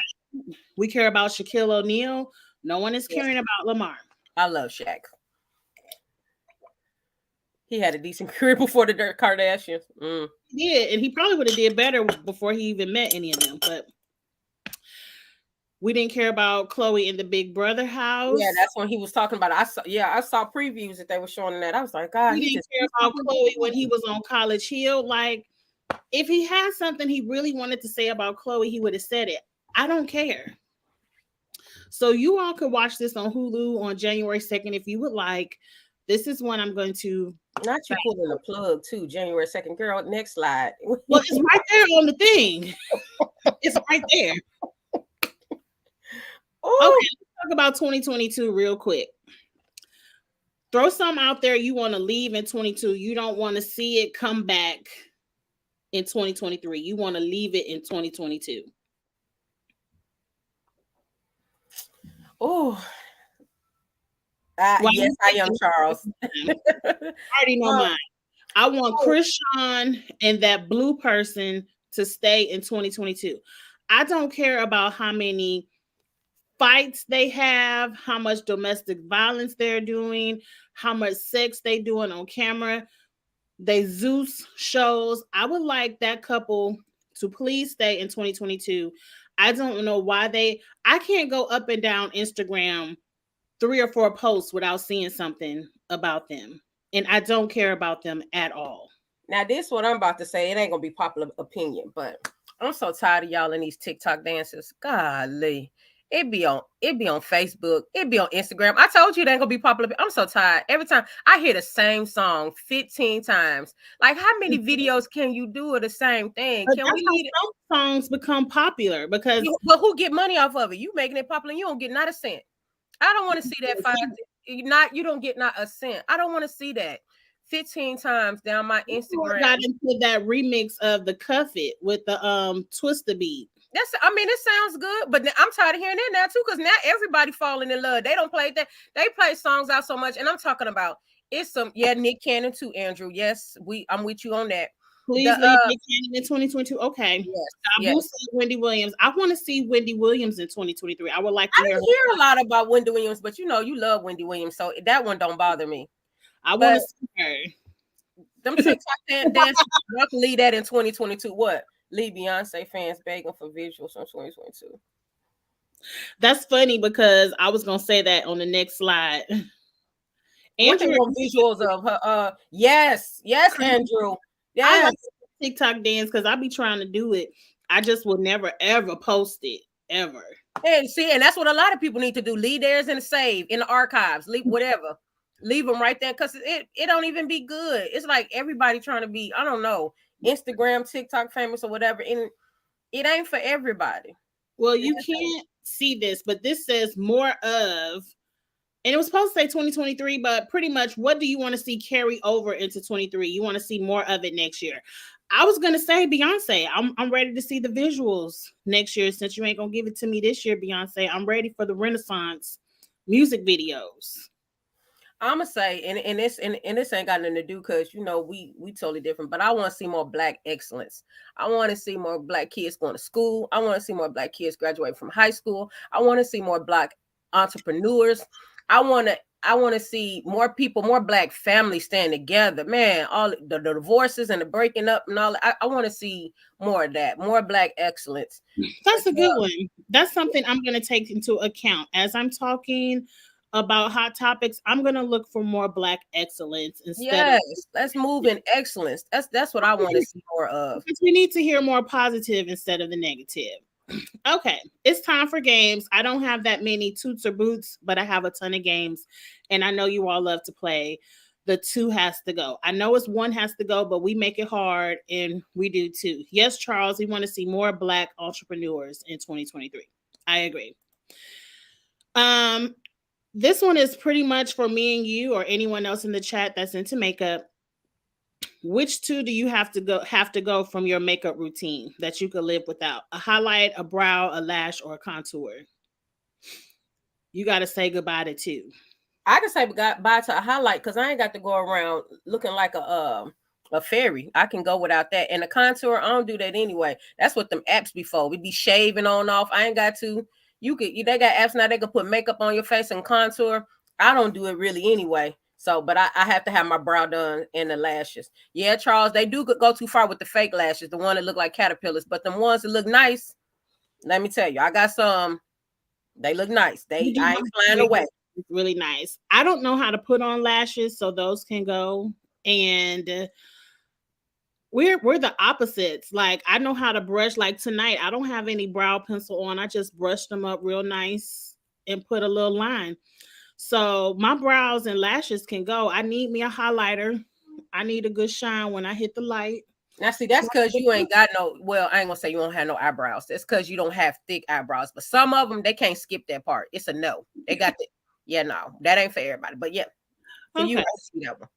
We care about Shaquille O'Neal. No one is caring about Lamar. I love Shaq. He had a decent career before the Kardashians. Yeah, and he probably would have did better before he even met any of them. But we didn't care about Khloe in the Big Brother house. Yeah, that's when he was talking about it. I saw previews that they were showing that. I was like, God, he didn't care about Khloe when he was on College Hill. Like, if he had something he really wanted to say about Khloe, he would have said it. I don't care. So you all could watch this on Hulu on January 2nd if you would like. This is when I'm going to... Not you pulling the plug too, January 2nd. Girl, next slide. Well, it's right there on the thing. It's right there. Okay, let's talk about 2022 real quick. Throw something out there you want to leave in 22. You don't want to see it come back in 2023. You want to leave it in 2022. Oh, yes, I am, Charles. I already know mine. I want Krishan and that blue person to stay in 2022. I don't care about how many fights they have, how much domestic violence they're doing, how much sex they doing on camera, they Zeus shows. I would like that couple to please stay in 2022. I don't know why I can't go up and down Instagram 3 or 4 posts without seeing something about them. And I don't care about them at all. Now, this what I'm about to say, it ain't gonna be popular opinion, but I'm so tired of y'all in these TikTok dances. Golly. It be on Facebook, it be on Instagram. I told you it ain't gonna be popular. I'm so tired. Every time I hear the same song 15 times. Like, how many videos can you do of the same thing? Can we need some songs become popular? Because but who get money off of it? You making it popular, you don't get not a cent. I don't want to see that you don't get not a cent. I don't want to see that 15 times down my Instagram. Got into that remix of the Cuff It with the Twister beat. It sounds good, but I'm tired of hearing that now too, because now everybody falling in love. They don't play that. They play songs out so much, and I'm talking about it's some Nick Cannon too, Andrew. Yes, I'm with you on that. Please leave Nick Cannon in 2022. Okay. Yes. Wendy Williams. I want to see Wendy Williams in 2023. I would like to hear a lot about Wendy Williams, but you love Wendy Williams, so that one don't bother me. I want to see her. Them TikTok dances, I can leave that in 2022. What? Leave Beyonce fans begging for visuals from 2022. That's funny because I was gonna say that on the next slide. Andrew, visuals of her. Yes, Andrew. Yeah, I like TikTok dance because I be trying to do it. I just will never ever post it ever. And see, and that's what a lot of people need to do. Leave theirs in the save in the archives. Leave whatever. Leave them right there because it don't even be good. It's like everybody trying to be, I don't know, Instagram, TikTok famous or whatever, and it ain't for everybody. Well, you can't see this, but this says more of, and it was supposed to say 2023, but pretty much what do you want to see carry over into 23? You want to see more of it next year. I was going to say Beyonce. I'm ready to see the visuals next year. Since you ain't going to give it to me this year, Beyonce, I'm ready for the Renaissance music videos. I'm gonna say, and this ain't got nothing to do because we totally different. But I want to see more Black excellence. I want to see more Black kids going to school. I want to see more Black kids graduate from high school. I want to see more Black entrepreneurs. I want to I want to see more people, more black families stand together. Man, all the divorces and the breaking up and all. I want to see more of that, more black excellence. That's a good one. That's something I'm going to take into account as I'm talking about hot topics. I'm going to look for more black excellence instead of, Yes, let's move in excellence. That's what I want to see more of. because we need to hear more positive instead of the negative. Okay, it's time for games. I don't have that many toots or boots, but I have a ton of games, and I know you all love to play. The two has to go. I know it's one has to go, but we make it hard, and we do too. Yes, Charles, we want to see more black entrepreneurs in 2023. I agree. Um, this one is pretty much for me and you, or anyone else in the chat that's into makeup. Which two do you have to go from your makeup routine that you could live without? A highlight, a brow, a lash, or a contour? You got to say goodbye to two. I can say bye to a highlight because I ain't got to go around looking like a fairy. I can go without that. And the contour, I don't do that anyway. That's what them apps before. We be shaving on off. I ain't got to. They got apps now. They can put makeup on your face and contour. I don't do it really anyway. So, but I have to have my brow done and the lashes. Yeah, Charles, they do go too far with the fake lashes, the one that look like caterpillars. But the ones that look nice, let me tell you, I got some. They look nice. I ain't flying away. It's really nice. I don't know how to put on lashes, so those can go. And we're the opposites. Like, I know how to brush. Like tonight, I don't have any brow pencil on. I just brushed them up real nice and put a little line. So my brows and lashes can go. I need me a highlighter. I need a good shine when I hit the light. Now, see, that's because you ain't got no, well, I ain't gonna say you don't have no eyebrows. That's because you don't have thick eyebrows. But some of them, they can't skip that part. It's a no. They got the, yeah, no, that ain't for everybody. But yeah, for you, I see that one.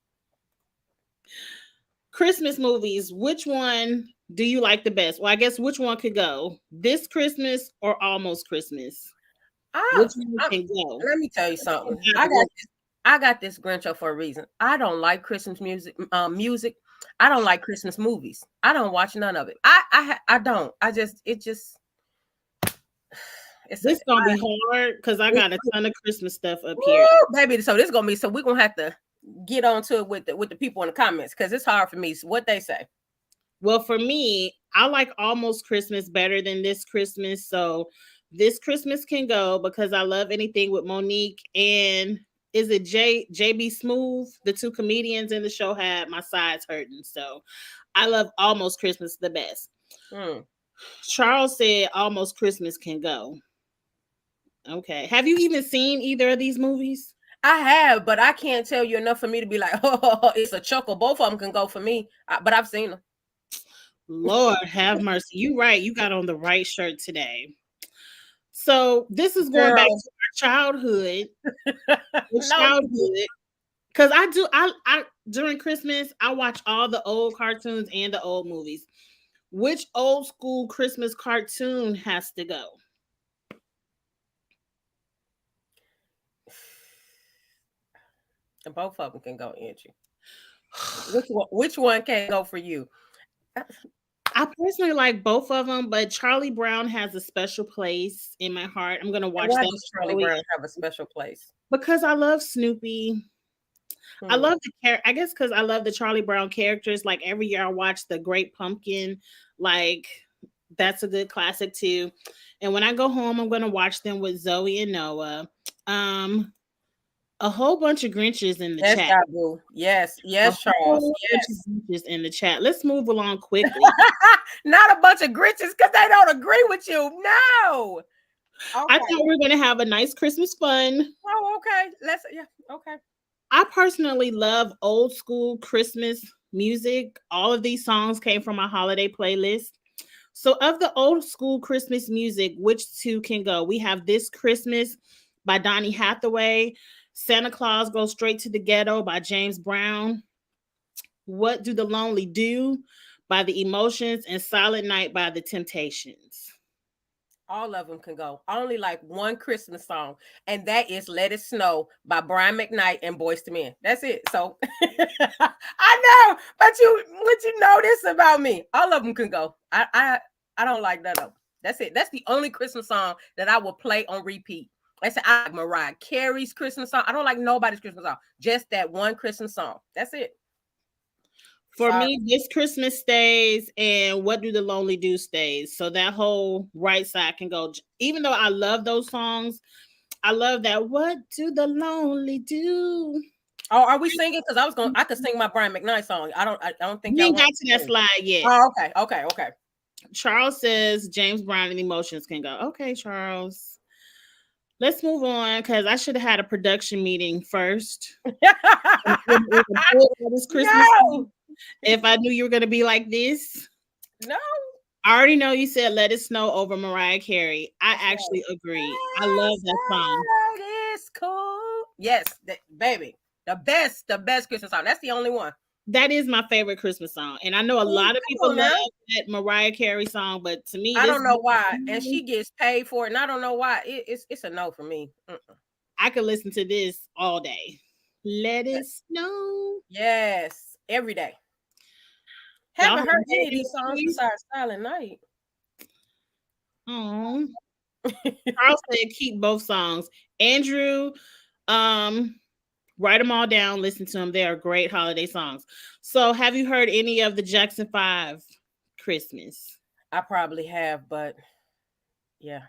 Christmas movies, which one do you like the best? Well, I guess which one could go? This Christmas or Almost Christmas? Which one can go? Let me tell you something. I got this Grinch for a reason. I don't like Christmas music. I don't like Christmas movies. I don't watch none of it. I don't. It's gonna be hard because I got a ton of Christmas stuff up here, baby. So this gonna be, so we're gonna have to get on to it with the people in the comments because it's hard for me. So what they say. Well, for me, I like Almost Christmas better than This Christmas. So This Christmas can go because I love anything with Monique and is it JB Smooth? The two comedians in the show had my sides hurting. So I love Almost Christmas the best. Charles said Almost Christmas can go. Okay. Have you even seen either of these movies? I have, but I can't tell you enough for me to be like, oh, it's a chuckle. Both of them can go for me, but I've seen them. Lord have mercy. You right. You got on the right shirt today. So this is going back to our childhood. Childhood. Because I during Christmas, I watch all the old cartoons and the old movies. Which old school Christmas cartoon has to go? And both of them can go, Angie. Which one can go for you? I personally like both of them, but Charlie Brown has a special place in my heart. I'm gonna watch that. Does Charlie Brown have a special place? Because I love Snoopy. I love I guess because I love the Charlie Brown characters. Like every year I watch The Great Pumpkin. Like that's a good classic too. And when I go home, I'm gonna watch them with Zoe and Noah. A whole bunch of Grinches in the chat. Yes, Charles. Yes, in the chat. Let's move along quickly. Not a bunch of Grinches because they don't agree with you. No. Okay. I thought we were gonna have a nice Christmas fun. Oh, okay. Okay. I personally love old school Christmas music. All of these songs came from my holiday playlist. So, of the old school Christmas music, which two can go? We have This Christmas by Donny Hathaway. Santa Claus Goes Straight to the Ghetto by James Brown. What Do the Lonely Do by The Emotions, and Silent Night by The Temptations. All of them can go. I only like one Christmas song, and that is Let It Snow by Brian McKnight and Boyz II Men. That's it. So I know, but you know this about me. All of them can go. I don't like none of them. That's it. That's the only Christmas song that I will play on repeat. I said I like Mariah Carey's Christmas song. I don't like nobody's Christmas song. Just that one Christmas song. That's it. For Sorry. me, This Christmas Stays and What Do the Lonely Do stays. So that whole right side can go. Even though I love those songs, I love that What Do the Lonely Do. Oh, are we singing? Because I could sing my Brian McKnight song. I don't think We y'all ain't want got to that to sing. slide yet. Oh, okay. Charles says James Brown and Emotions can go. Okay, Charles. Let's move on because I should have had a production meeting first. This Christmas, No, if I knew you were going to be like this. no. I already know you said Let It Snow over Mariah Carey. I actually agree. I love that song. It's cool. Yes, baby. The best Christmas song. That's the only one. That is my favorite Christmas song. And I know a lot of people love that Mariah Carey song, but to me, I don't know why. And she gets paid for it, and I don't know why. It's a no for me. I could listen to this all day. Let it snow. Yes, every day. Haven't heard any of these songs besides Silent Night. Oh. Carl said keep both songs. Andrew, write them all down, listen to them. They are great holiday songs. So have you heard any of the Jackson 5 Christmas? I probably have, but yeah,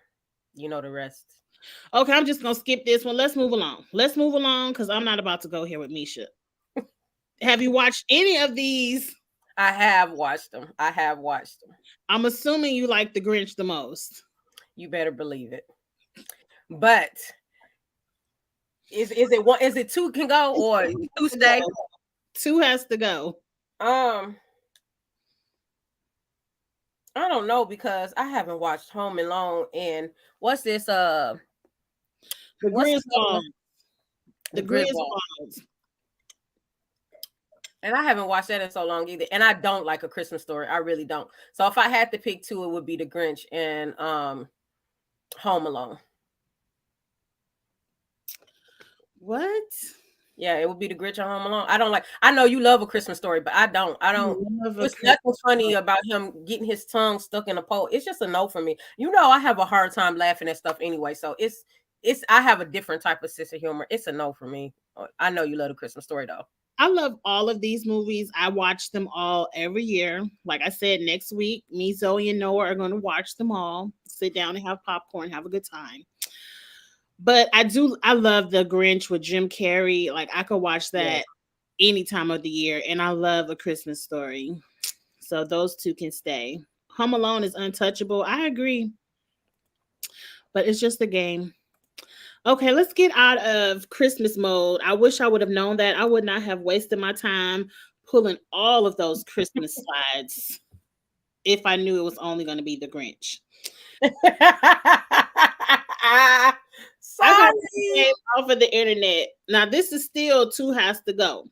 you know the rest. Okay, I'm just gonna skip this one. Let's move along because I'm not about to go here with Misha. Have you watched any of these? I have watched them. I'm assuming you like the Grinch the most. You better believe it. But is it one? Is it two can go or two stay? Two has to go. I don't know because I haven't watched Home Alone and what's this? The Griswolds. The Griswolds. And I haven't watched that in so long either. And I don't like A Christmas Story. I really don't. So if I had to pick two, it would be The Grinch and Home Alone. What? Yeah, it would be The Grinch or Home Alone. I don't like. I know you love A Christmas Story, but I don't. There's nothing funny about him getting his tongue stuck in a pole. It's just a no for me. You know, I have a hard time laughing at stuff anyway. So it's. I have a different type of sense of humor. It's a no for me. I know you love A Christmas Story though. I love all of these movies. I watch them all every year. Like I said, next week, me, Zoe, and Noah are going to watch them all. Sit down and have popcorn, have a good time. But I love The Grinch with Jim Carrey. Like I could watch that any time of the year. And I love A Christmas Story. So those two can stay. Home Alone is untouchable. I agree. But it's just a game. Okay, let's get out of Christmas mode. I wish I would have known that. I would not have wasted my time pulling all of those Christmas slides if I knew it was only going to be The Grinch. Sorry. Off of the internet. Now, this is still two has to go.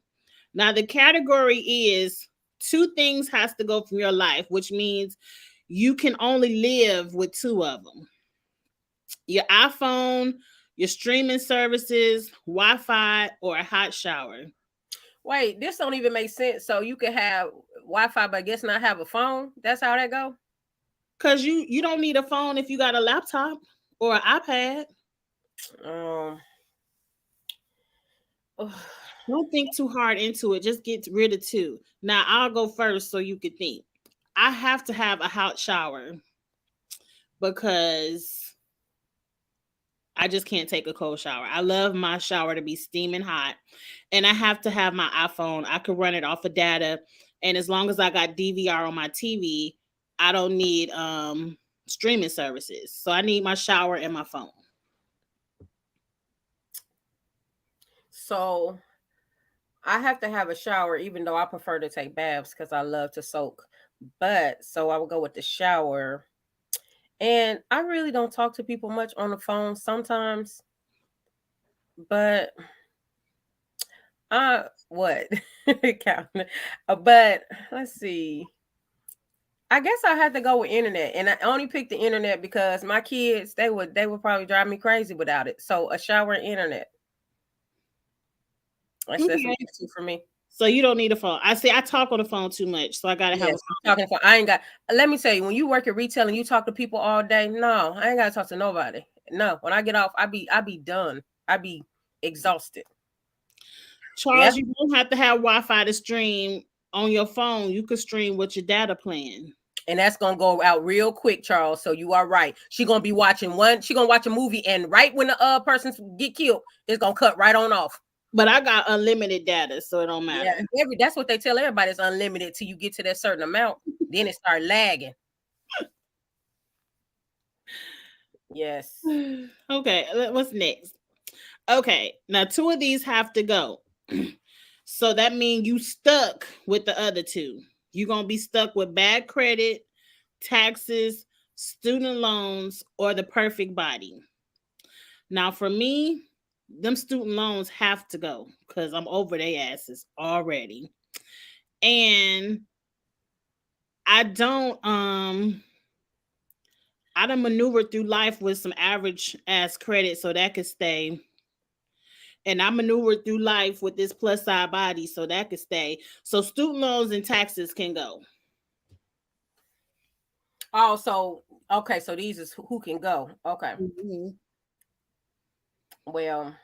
Now, the category is two things has to go from your life, which means you can only live with two of them. Your iPhone, your streaming services, Wi-Fi, or a hot shower. Wait, this don't even make sense. So you can have Wi-Fi, but I guess not have a phone. That's how that go. Cause you don't need a phone if you got a laptop or an iPad. Don't think too hard into it. Just get rid of two. Now I'll go first so you can think. I have to have a hot shower because I just can't take a cold shower. I love my shower to be steaming hot. And I have to have my iPhone. I could run it off of data. And as long as I got DVR on my TV, I don't need streaming services. So I need my shower and my phone. So I have to have a shower, even though I prefer to take baths because I love to soak. But so I will go with the shower. And I really don't talk to people much on the phone sometimes. But what? But let's see. I guess I had to go with internet, and I only picked the internet because my kids they would probably drive me crazy without it. So a shower and internet. That's two for me. So you don't need a phone. I talk on the phone too much, so I gotta have a phone. Talking phone. I ain't got. Let me tell you, when you work at retail and you talk to people all day, no, I ain't gotta talk to nobody. No, when I get off, I be done. I be exhausted. Yeah. Charles, you don't have to have Wi-Fi to stream on your phone. You could stream with your data plan. And that's gonna go out real quick, Charles. So you are right. She gonna be watching one. She gonna watch a movie, and right when the person get killed, it's gonna cut right on off. But I got unlimited data, so it don't matter. Yeah, that's what they tell everybody. It's unlimited till you get to that certain amount. Then it start lagging. Yes. Okay, what's next? Okay, now two of these have to go. So that means you stuck with the other two. You're gonna be stuck with bad credit, taxes, student loans, or the perfect body. Now, for me, them student loans have to go because I'm over their asses already. And I don't I done maneuvered through life with some average ass credit, so that could stay. And I maneuvered through life with this plus side body, so that could stay. So student loans and taxes can go. Oh, so okay, so these is who can go. Okay. Mm-hmm. Well,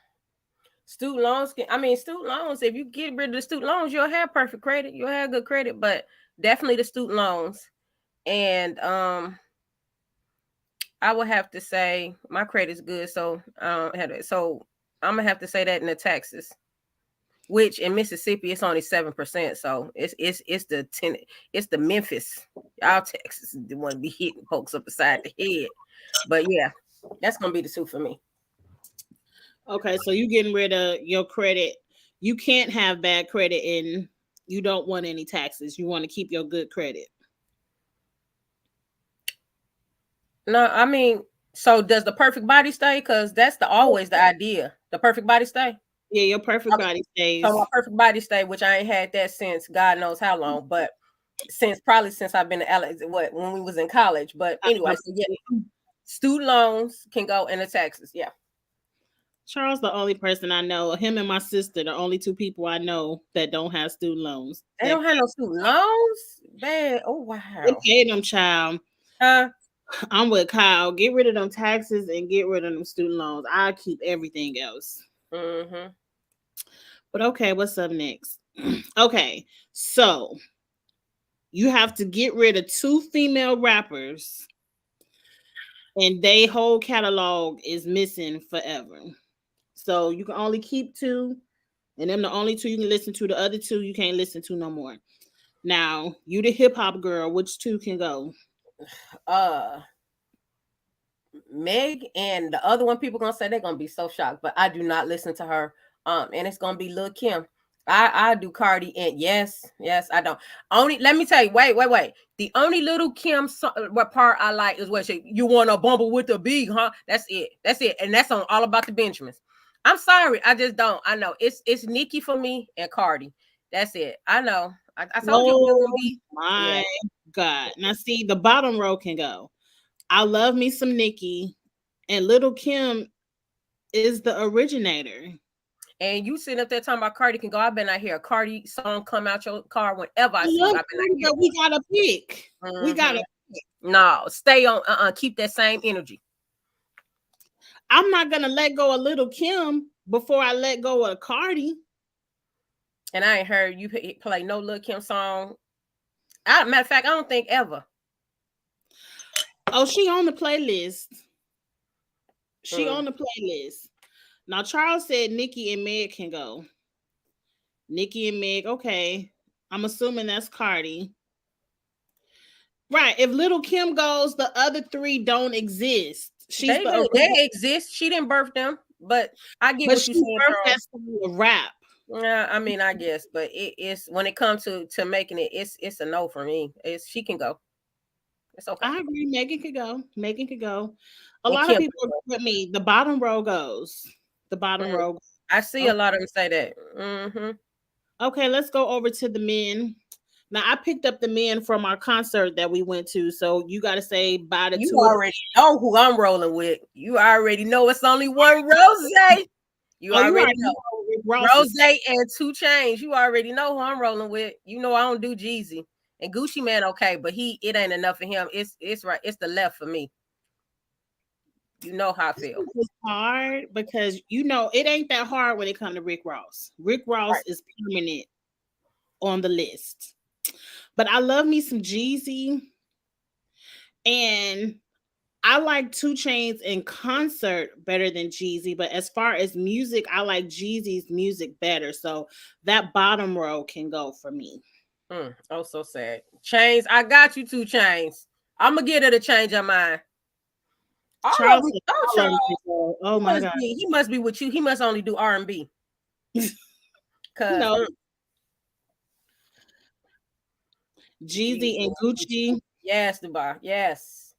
student loans can. I mean, student loans. If you get rid of the student loans, you'll have perfect credit. You'll have good credit, but definitely the student loans. And I would have to say my credit's good, so so I'm gonna have to say that in the taxes, which in Mississippi it's only 7%. So it's the Memphis. Y'all Texas the one be hitting folks up beside the head. But yeah, that's gonna be the two for me. Okay, so you getting rid of your credit. You can't have bad credit and you don't want any taxes. You want to keep your good credit. No, I mean, so does the perfect body stay? Because that's always the idea. The perfect body stay. Yeah, your perfect body stays. So my perfect body stay, which I ain't had that since God knows how long, but since I've been to Alex, when we was in college. But anyway, so yeah, student loans can go in the taxes. Yeah. Charles, the only person I know, him and my sister, the only two people I know that don't have student loans. They don't have no student loans? Man, oh wow. They pay them, child. I'm with Kyle. Get rid of them taxes and get rid of them student loans. I'll keep everything else. Mm-hmm. But okay, what's up next? Okay, so you have to get rid of two female rappers and they whole catalog is missing forever. So you can only keep two, and them the only two you can listen to. The other two you can't listen to no more. Now, you the hip hop girl, which two can go? Meg and the other one, people gonna say they're gonna be so shocked, but I do not listen to her. And it's gonna be Lil Kim. I do Cardi, and yes, I don't. Only let me tell you, wait. The only Little Kim what part I like is what you want to bumble with the big, huh? That's it, and that's on All About the Benjamins. I'm sorry, I just don't. I know it's Nicki for me and Cardi. That's it. I know. I told you it would be. My God. Now see, the bottom row can go. I love me some Nicki, and Little Kim is the originator. And you sitting up there talking about Cardi can go. I've been out here a Cardi song come out your car whenever I see you. But we gotta pick. Mm-hmm. We gotta pick. No, stay on. Keep that same energy. I'm not gonna let go of Little Kim before I let go of Cardi. And I ain't heard you play no Lil Kim song. Matter of fact, I don't think ever. Oh, she on the playlist. She on the playlist. Now, Charles said Nicki and Meg can go. Nicki and Meg, okay. I'm assuming that's Cardi. Right. If Little Kim goes, the other three don't exist. They exist. She didn't birth them, but I get what you saying. That's a rap. Yeah, I mean, I guess, but it's when it comes to making it, it's a no for me. She can go. It's okay. I agree. Megan could go. Megan could go. A lot of people agree with me. The bottom row goes. The bottom row. I see a lot of them say that. Mm-hmm. Okay, let's go over to the men. Now, I picked up the men from our concert that we went to, so you got to say bye to two. You already know who I'm rolling with. You already know it's only one Rose. You already know. Rose and 2 Chainz. You already know who I'm rolling with. You know I don't do Jeezy. And Gucci Man, okay, but it ain't enough for him. It's right. It's the left for me. You know how I feel. It's hard because it ain't that hard when it comes to Rick Ross. Rick Ross Right. is permanent on the list. But I love me some Jeezy, and I like 2 Chainz in concert better than Jeezy. But as far as music, I like Jeezy's music better. So that bottom row can go for me. Oh, so sad. Chains, I got you 2 Chains. I'm gonna get her to change her mind. All of Charles, them, oh, I love Charles. you. Oh my God. He must be with you. He must only do R&B. Cause No, Jeezy and Gucci. Yes, Dubai. Yes.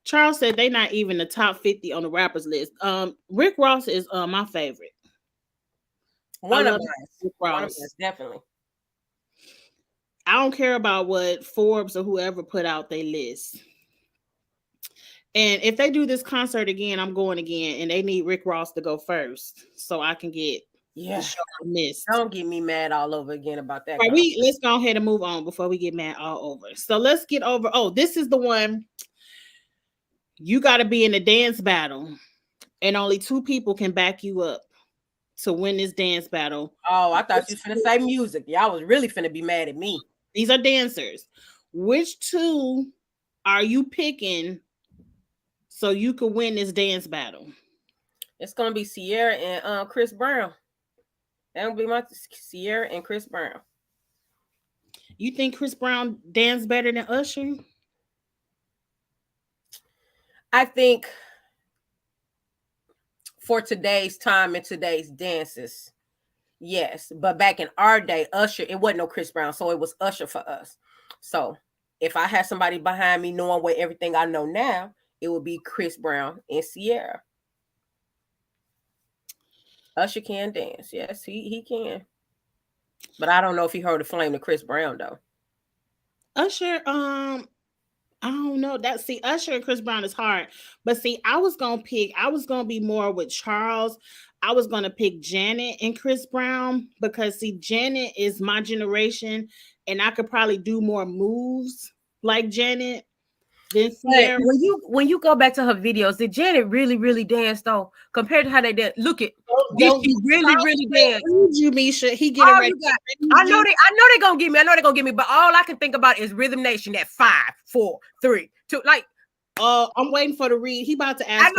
Charles said they not even the top 50 on the rappers list. Rick Ross is my favorite. One of Rick Ross. us, definitely. I don't care about what Forbes or whoever put out their list. And if they do this concert again, I'm going again. And they need Rick Ross to go first so I can get the show missed. Don't get me mad all over again about that. Right, let's go ahead and move on before we get mad all over. So let's get over. Oh, this is the one. You got to be in a dance battle, and only 2 people can back you up to win this dance battle. Oh, I thought you was finna say music. Y'all was really finna be mad at me. These are dancers. Which 2 are you picking so you could win this dance battle? It's gonna be Sierra and Chris Brown. That'll be my Sierra and Chris Brown. You think Chris Brown dance better than Usher? I think for today's time and today's dances, yes. But back in our day, Usher, it wasn't no Chris Brown, so it was Usher for us. So if I had somebody behind me knowing what everything I know now, it would be Chris Brown and Sierra. Usher can dance. Yes, he can. But I don't know if he heard the flame to Chris Brown though. Usher, I don't know. Usher and Chris Brown is hard. But see, I was gonna be more with Charles. I was gonna pick Janet and Chris Brown because see, Janet is my generation, and I could probably do more moves like Janet. When you go back to her videos, did Janet really dance though? Compared to how they did, look at did she really dance? You, Misha, he getting ready. I know they gonna get me. But all I can think about is Rhythm Nation at 5, 4, 3, 2. Like, I'm waiting for the read. He about to ask.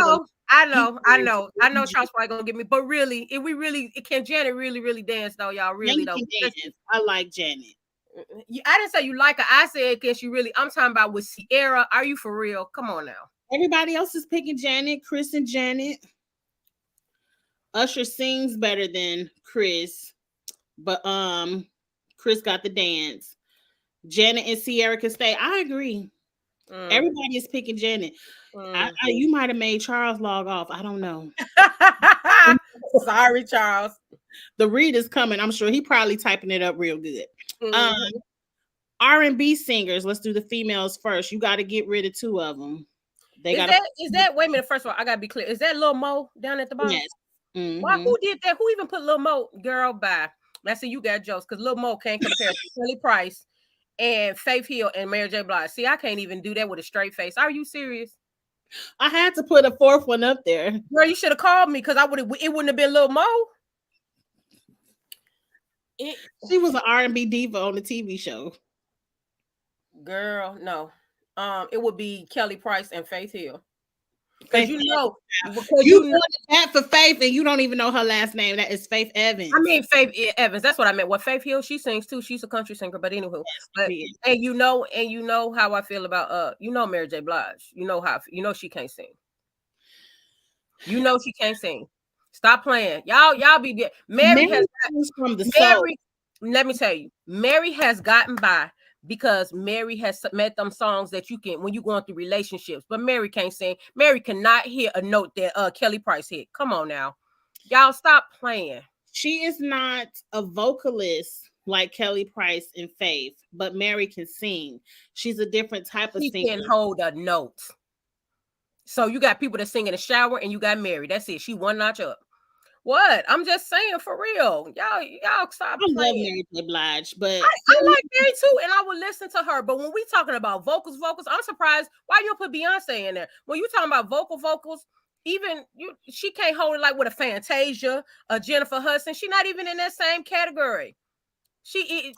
I know. Charles probably gonna get me. But really, can Janet really dance though? Y'all really though. I like Janet. I didn't say you like her. I said, can she really? I'm talking about with Sierra. Are you for real? Come on now. Everybody else is picking Janet, Chris and Janet. Usher sings better than Chris, but Chris got the dance. Janet and Sierra can stay. I agree. Everybody is picking Janet. You might have made Charles log off. I don't know. Sorry, Charles. The read is coming. I'm sure he probably typing it up real good. R&B singers. Let's do the females first. You got to get rid of 2 of them. Is that? Wait a minute. First of all, I gotta be clear. Is that Lil Mo down at the bottom? Yes. Why? Who did that? Who even put Lil Mo? Girl, bye. Let's see. You got jokes because Lil Mo can't compare to Kelly Price and Faith Hill and Mary J. Blige. See, I can't even do that with a straight face. Are you serious? I had to put a 4th one up there. Girl, you should have called me because it wouldn't have been Lil Mo. She was an R&B diva on the TV show. Girl, no. It would be Kelly Price and Faith Hill. Because you wanted that for Faith, and you don't even know her last name. That is Faith Evans. I mean Faith Evans. That's what I meant. What Faith Hill, she sings too. She's a country singer. But anywho, and you know how I feel about Mary J. Blige. You know she can't sing. You know she can't sing. Stop playing. Y'all be Mary has from the Mary. Let me tell you, Mary has gotten by because Mary has met them songs that you can when you're going through relationships. But Mary can't sing. Mary cannot hear a note that Kelly Price hit. Come on now. Y'all stop playing. She is not a vocalist like Kelly Price and Faith, but Mary can sing. She's a different type of singer. She can hold a note. So you got people that sing in the shower and you got Mary. That's it. She one notch up. What? I'm just saying for real. Y'all stop I love playing. Mary J. Blige, but I like Mary too, and I would listen to her. But when we talking about vocals, I'm surprised why you put Beyonce in there. When you talking about vocals, even she can't hold it like with a Fantasia, a Jennifer Hudson. She not even in that same category. I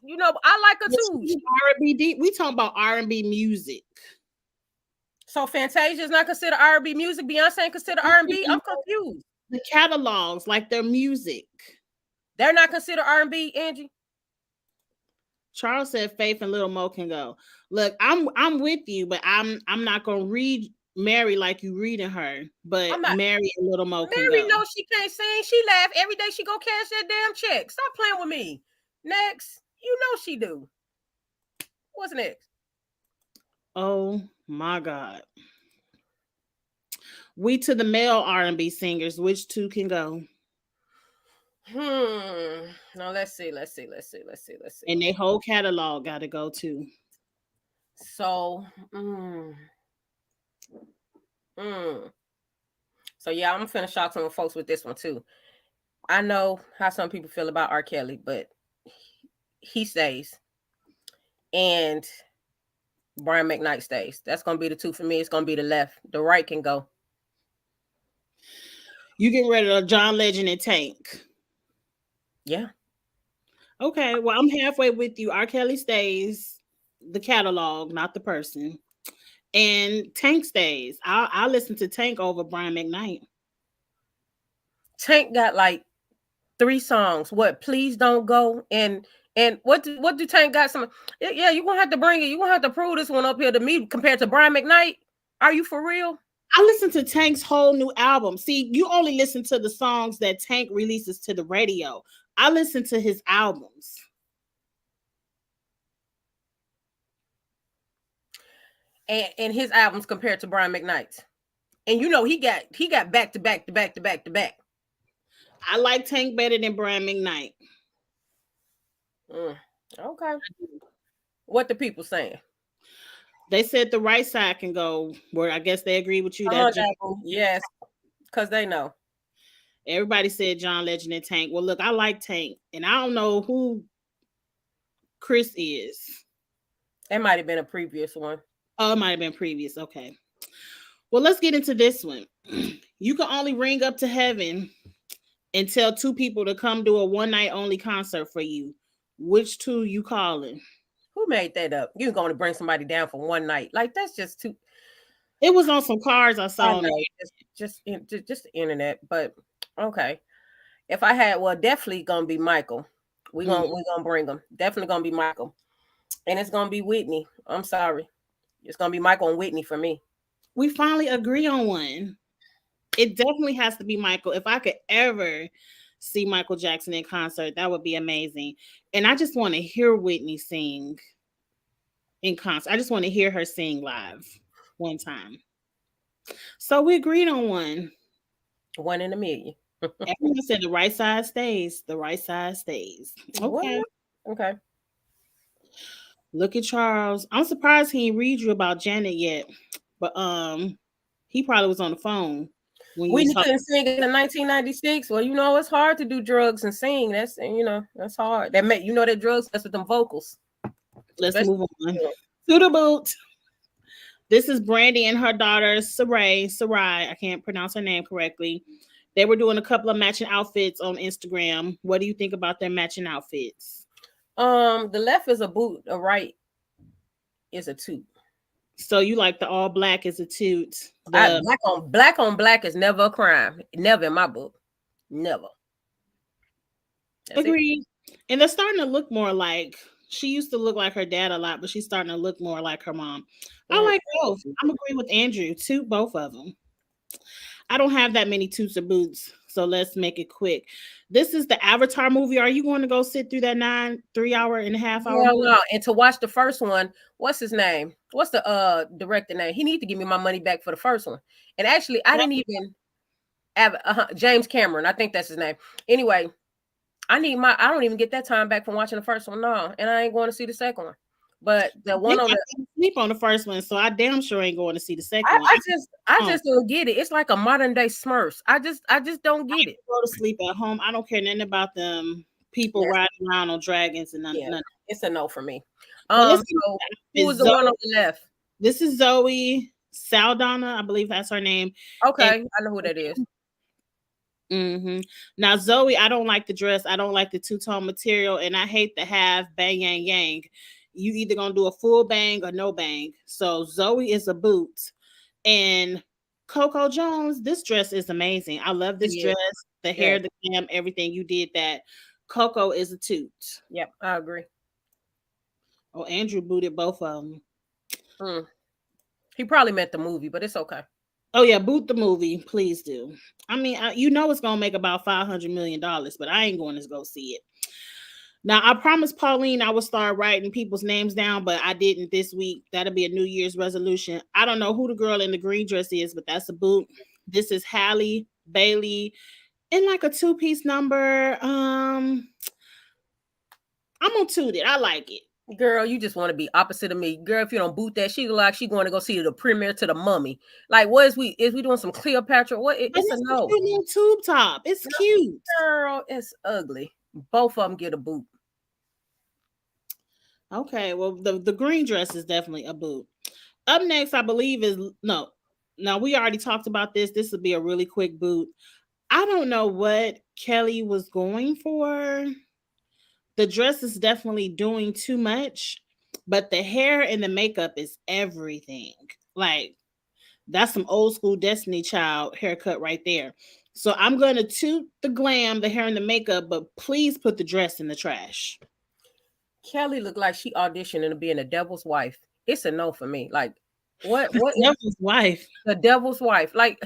like her too. R&B. We talking about R&B music. So Fantasia is not considered R&B music. Beyonce ain't considered R&B. I'm confused. The catalogs, like their music. They're not considered R&B, Angie. Charles said Faith and Little Mo can go. Look, I'm with you, but I'm not gonna read Mary like you reading her. But Mary and Little Mo can go. Mary knows she can't sing. She laugh every day. She go cash that damn check. Stop playing with me. Next, you know she do. What's next? Oh my God. We to the male R&B singers. Which two can go? No, let's see. And their whole catalog got to go too. So, So yeah, I'm finna shock some folks with this one too. I know how some people feel about R. Kelly, but he stays, and Brian McKnight stays. That's gonna be the two for me. It's gonna be the left. The right can go. You getting rid of John Legend and Tank? Yeah. Okay, well, I'm halfway with you. R. Kelly stays, the catalog, not the person. And Tank stays. I'll listen to Tank over Brian McKnight. Tank got like 3 songs. What? Please Don't Go. And what do Tank got? Some? Yeah, you're gonna have to bring it. You're gonna have to prove this one up here to me compared to Brian McKnight. Are you for real? I listened to Tank's whole new album. See, you only listen to the songs that Tank releases to the radio. I listen to his albums. And his albums compared to Brian McKnight's. And he got back to back. I like Tank better than Brian McKnight. Okay. What the people saying? They said the right side can go, where I guess they agree with you. Yes, because they know. Everybody said John Legend and Tank. Well, look, I like Tank, and I don't know who Chris is. That might have been a previous one. Oh, it might have been previous. Okay. Well, let's get into this one. You can only ring up to heaven and tell 2 people to come do a one-night only concert for you. Which 2 you calling? Who made that up? You're going to bring somebody down for one night? Like, that's just too. It was on some cards I saw. Just the internet, but okay. If I had, well, definitely gonna be Michael. We're gonna bring him. Definitely gonna be Michael, and it's gonna be Whitney. I'm sorry, it's gonna be Michael and Whitney for me. We finally agree on one. It definitely has to be Michael. If I could ever see Michael Jackson in concert, that would be amazing. And I just want to hear Whitney sing in concert. I just want to hear her sing live one time. So we agreed on one. One in a million. Everyone said the right side stays. The right side stays. Okay. What? Okay. Look at Charles. I'm surprised he didn't read you about Janet yet. But he probably was on the phone. Whitney couldn't sing in 1996. Well, it's hard to do drugs and sing. That's hard. That that drugs mess with them vocals. Let's move on to the boot. This is Brandy and her daughter Sarai. I can't pronounce her name correctly. They were doing a couple of matching outfits on Instagram. What do you think about their matching outfits? The left is a boot, the right is a toot. So you like the all black is a toot. Black on black is never a crime. Never in my book. Never. Agreed. And they're starting to look more like, she used to look like her dad a lot, but she's starting to look more like her mom. I like both. I'm agreeing with Andrew. Toot both of them. I don't have that many toots or boots, so let's make it quick. This is the Avatar movie. Are you going to go sit through that 3.5 hour movie? No. And to watch the first one, what's his name? What's the director name? He needs to give me my money back for the first one. And actually, I didn't even have James Cameron. I think that's his name. Anyway, I don't even get that time back from watching the first one. No, and I ain't going to see the second one. But the I one think on I the fell asleep on the first one, so I damn sure ain't going to see the second I, one. I just I I just don't get it. It's like a modern day Smurfs. I just don't get it. go to sleep at home. I don't care nothing about them people Yes, riding around on dragons and yeah, none. it's a no for me. But let's get So who it's was the Zoe. one on the left? This is Zoe Saldana, I believe that's her name. And Okay, I know who that is. now Zoe, I don't like the dress. I don't like the two-tone material, and I hate the half bang yang yang. You either gonna do a full bang or no bang. So Zoe is a boot. And Coco Jones, this dress is amazing. I love this Yeah, dress, the yeah, hair, the glam, everything. You did that. Coco is a toot. yep, I agree. Oh, Andrew booted both of them. Mm. He probably meant the movie, but it's okay. Oh yeah, boot the movie, please do. I mean, you know it's gonna make about $500 million, but I ain't going to go see it. Now I promised Pauline I would start writing people's names down, but I didn't this week. That'll be a New Year's resolution. I don't know who the girl in the green dress is, but that's a boot. This is Halle Bailey in like a two-piece number. I'm gonna toot it. I like it. Girl, you just want to be opposite of me. Girl, if you don't boot that, she look like she going to go see the premiere to the Mummy. Like, what is we doing some Cleopatra? What But it's a it's a no. cute little tube top. It's No, cute. girl, it's ugly. Both of them get a boot. Okay, well the green dress is definitely a boot. Up next, I believe is no. Now we already talked about this. This would be a really quick boot. I don't know what Kelly was going for. The dress is definitely doing too much, but the hair and the makeup is everything. Like that's some old school Destiny Child haircut right there. So I'm gonna toot the glam, the hair and the makeup, but please put the dress in the trash. Kelly looked like she auditioned to being a devil's wife. It's a no for me. Like, what is Devil's wife. the devil's wife? Like,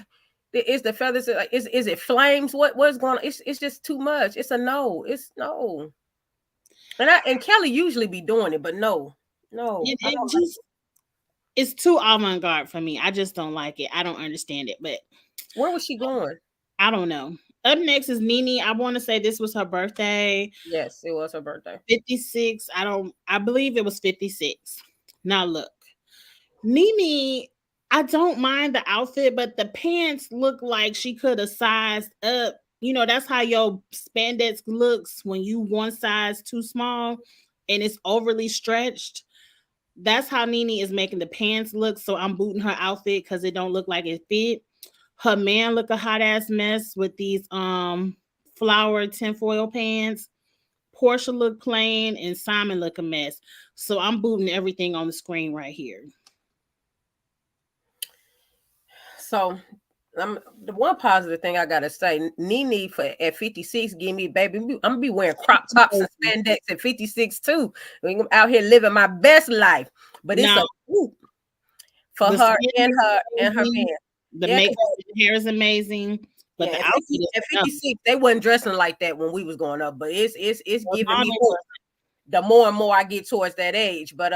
is the feathers like is it flames? What's going on? It's just too much. It's a no. It's no. And Kelly usually be doing it, but no, no, It, I it don't like just it's too avant-garde for me. I just don't like it. I don't understand it, but where was she going? I don't know. Up next is Nene. I want to say this was her birthday. Yes, it was her birthday. 56. I believe it was 56. Now look. Nene, I don't mind the outfit, but the pants look like she could have sized up. You know, that's how your spandex looks when you one size too small and it's overly stretched. That's how Nene is making the pants look. So I'm booting her outfit because it don't look like it fit. Her man look a hot ass mess with these flower tinfoil pants. Portia look plain and Simon look a mess. So I'm booting everything on the screen right here. So the one positive thing I gotta say, Nene for at 56, give me baby. I'm gonna be wearing crop tops and spandex at 56 too. I'm out here living my best life. But it's Now a whoop for the her skin and is her amazing, man. the Yeah, makeup and hair is amazing, but yeah. the At outfit 50, is at enough. 56, they wasn't dressing like that when we was growing up. But it's Well, giving now me they hope the more and more I get towards that age. But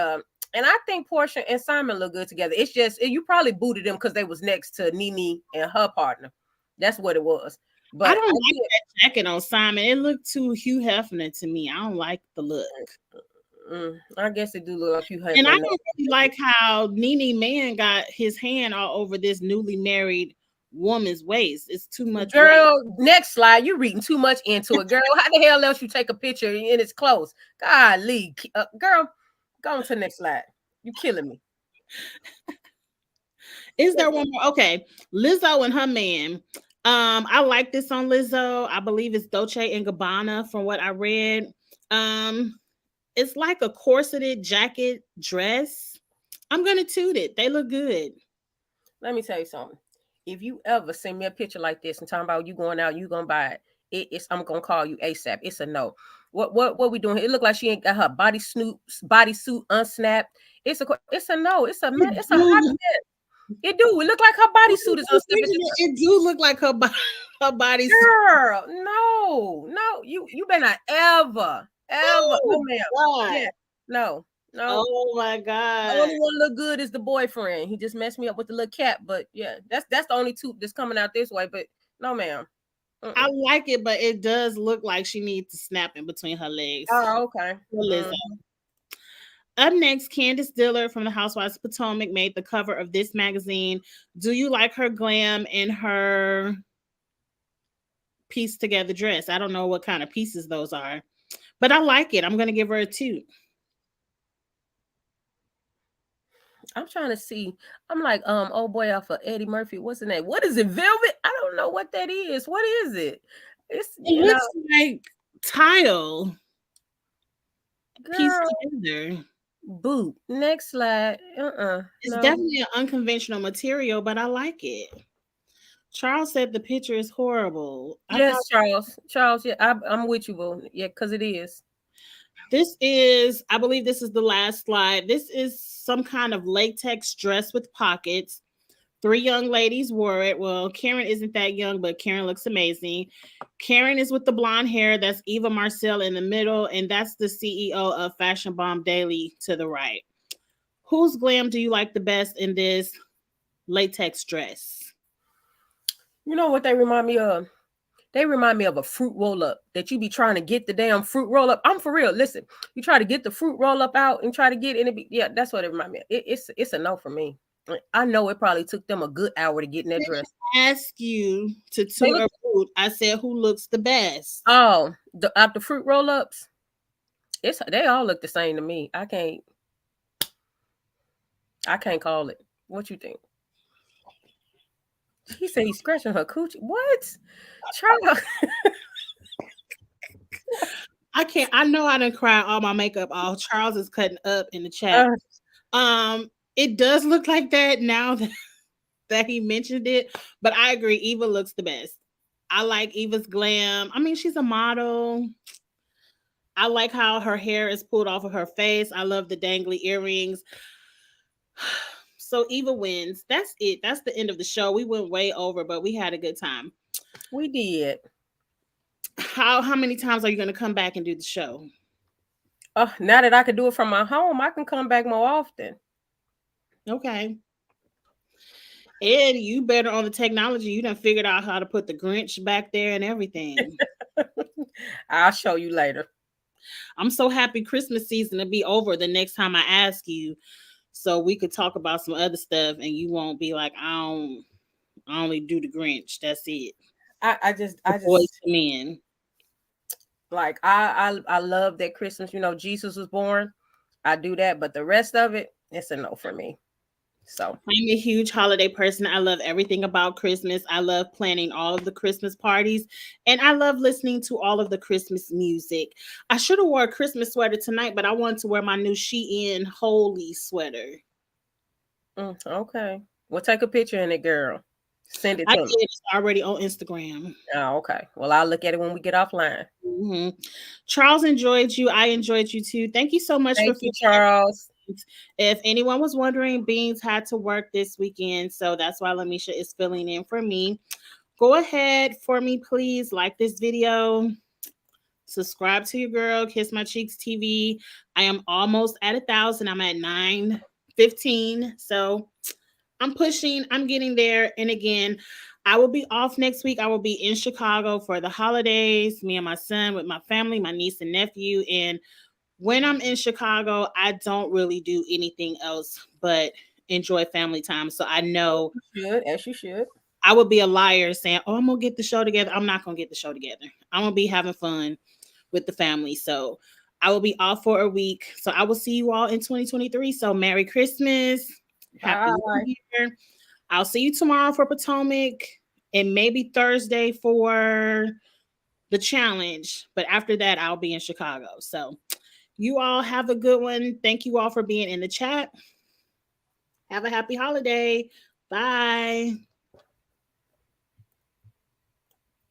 and I think Portia and Simon look good together. It's just you probably booted them because they was next to Nene and her partner. That's what it was. I But don't like that jacket on Simon. It looked too Hugh Hefner to me. I don't like the look. I guess it do look like you have And I no. don't really like how Nene Man got his hand all over this newly married woman's waist. It's too much weight. Girl, next slide. You reading too much into it, girl. How the hell else you take a picture and it's close? Golly, girl, go on to the next slide. You killing me. Is there one more? Okay. Lizzo and her man. I like this on Lizzo. I believe it's Dolce and Gabbana from what I read. It's like a corseted jacket dress. I'm gonna toot it. They look good. Let me tell you something. If you ever send me a picture like this and talking about you going out, you gonna buy it. It's I'm gonna call you ASAP. It's a no. What we doing here? It look like she ain't got her bodysuit unsnapped. It's a no. It's a hot Dude, mess. It do. It look like her bodysuit is unsnapped. it do look like her body. Girl, no. You better not ever. No, Oh ma'am. God. Yeah, no. Oh my The God. only one look good is the boyfriend. He just messed me up with the little cap, but yeah, that's the only two that's coming out this way. But no, ma'am. I like it, but it does look like she needs to snap in between her legs. Oh, okay. Lizzo. Up next, Candace Dillard from the Housewives of Potomac made the cover of this magazine. Do you like her glam and her pieced together dress? I don't know what kind of pieces those are, but I like it. I'm going to give her a 2. I'm trying to see. I'm like, old boy off of Eddie Murphy. What's the name? What is it? Velvet? I don't know what that is. What is it? It's It looks like tile pieced girl together. boot. Next slide. It's No. definitely an unconventional material, but I like it. Charles said the picture is horrible. I thought Yes, Charles. Charles, yeah, I'm with you, boo. Yeah, because it is. this is, I believe this is the last slide. This is some kind of latex dress with pockets. 3 young ladies wore it. Well, Karen isn't that young, but Karen looks amazing. Karen is with the blonde hair. That's Eva Marcel in the middle, and that's the CEO of Fashion Bomb Daily to the right. Whose glam do you like the best in this latex dress? You know what they remind me of? They remind me of a fruit roll up that you be trying to get the damn fruit roll up. I'm for real. Listen, you try to get the fruit roll up out and try to get in it. Yeah, that's what it remind me of. It's a no for me. I know it probably took them a good hour to get in that dress. Ask you to They toot look, or boot. I said who looks the best. oh, out the fruit roll ups. They all look the same to me. I can't call it. What you think? He said he's scratching her coochie. What? Charles. I can't. I know I didn't cry all my makeup off. Charles is cutting up in the chat. It does look like that now that he mentioned it, but I agree. Eva looks the best. I like Eva's glam. I mean, she's a model. I like how her hair is pulled off of her face. I love the dangly earrings. So Eva wins. That's it. That's the end of the show. We went way over, but we had a good time. We did. How many times are you going to come back and do the show? Now that I can do it from my home, I can come back more often. Okay. Ed, you better on the technology. You done figured out how to put the Grinch back there and everything. I'll show you later. I'm so happy Christmas season to be over the next time I ask you, so we could talk about some other stuff and you won't be like, I only do the Grinch. That's it. I just Boys to men. Like I love that Christmas, Jesus was born. I do that, but the rest of it, it's a no for me. So I'm a huge holiday person. I love everything about Christmas. I love planning all of the Christmas parties, and I love listening to all of the Christmas music. I should have wore a Christmas sweater tonight, but I wanted to wear my new Shein Holy sweater. Okay. Well, take a picture in it, girl. Send it I to did. me. It's already on Instagram. Oh, okay. Well, I'll look at it when we get offline. Mm-hmm. Charles enjoyed you. I enjoyed you too. Thank you so much Thank you, Charles. If anyone was wondering, Beans had to work this weekend, so that's why Lamisha is filling in for me. Go ahead for me, please. Like this video. Subscribe to your girl, Kiss My Cheeks TV. I am almost at 1,000. I'm at 915. So I'm pushing. I'm getting there. And again, I will be off next week. I will be in Chicago for the holidays. Me and my son with my family, my niece and nephew. And when I'm in Chicago, I don't really do anything else but enjoy family time. So I know As you should. I would be a liar saying, oh, I'm going to get the show together. I'm not going to get the show together. I'm going to be having fun with the family. So I will be off for a week. So I will see you all in 2023. So Merry Christmas. Happy New Year. I'll see you tomorrow for Potomac and maybe Thursday for the challenge. But after that, I'll be in Chicago. So you all have a good one. Thank you all for being in the chat. Have a happy holiday. Bye.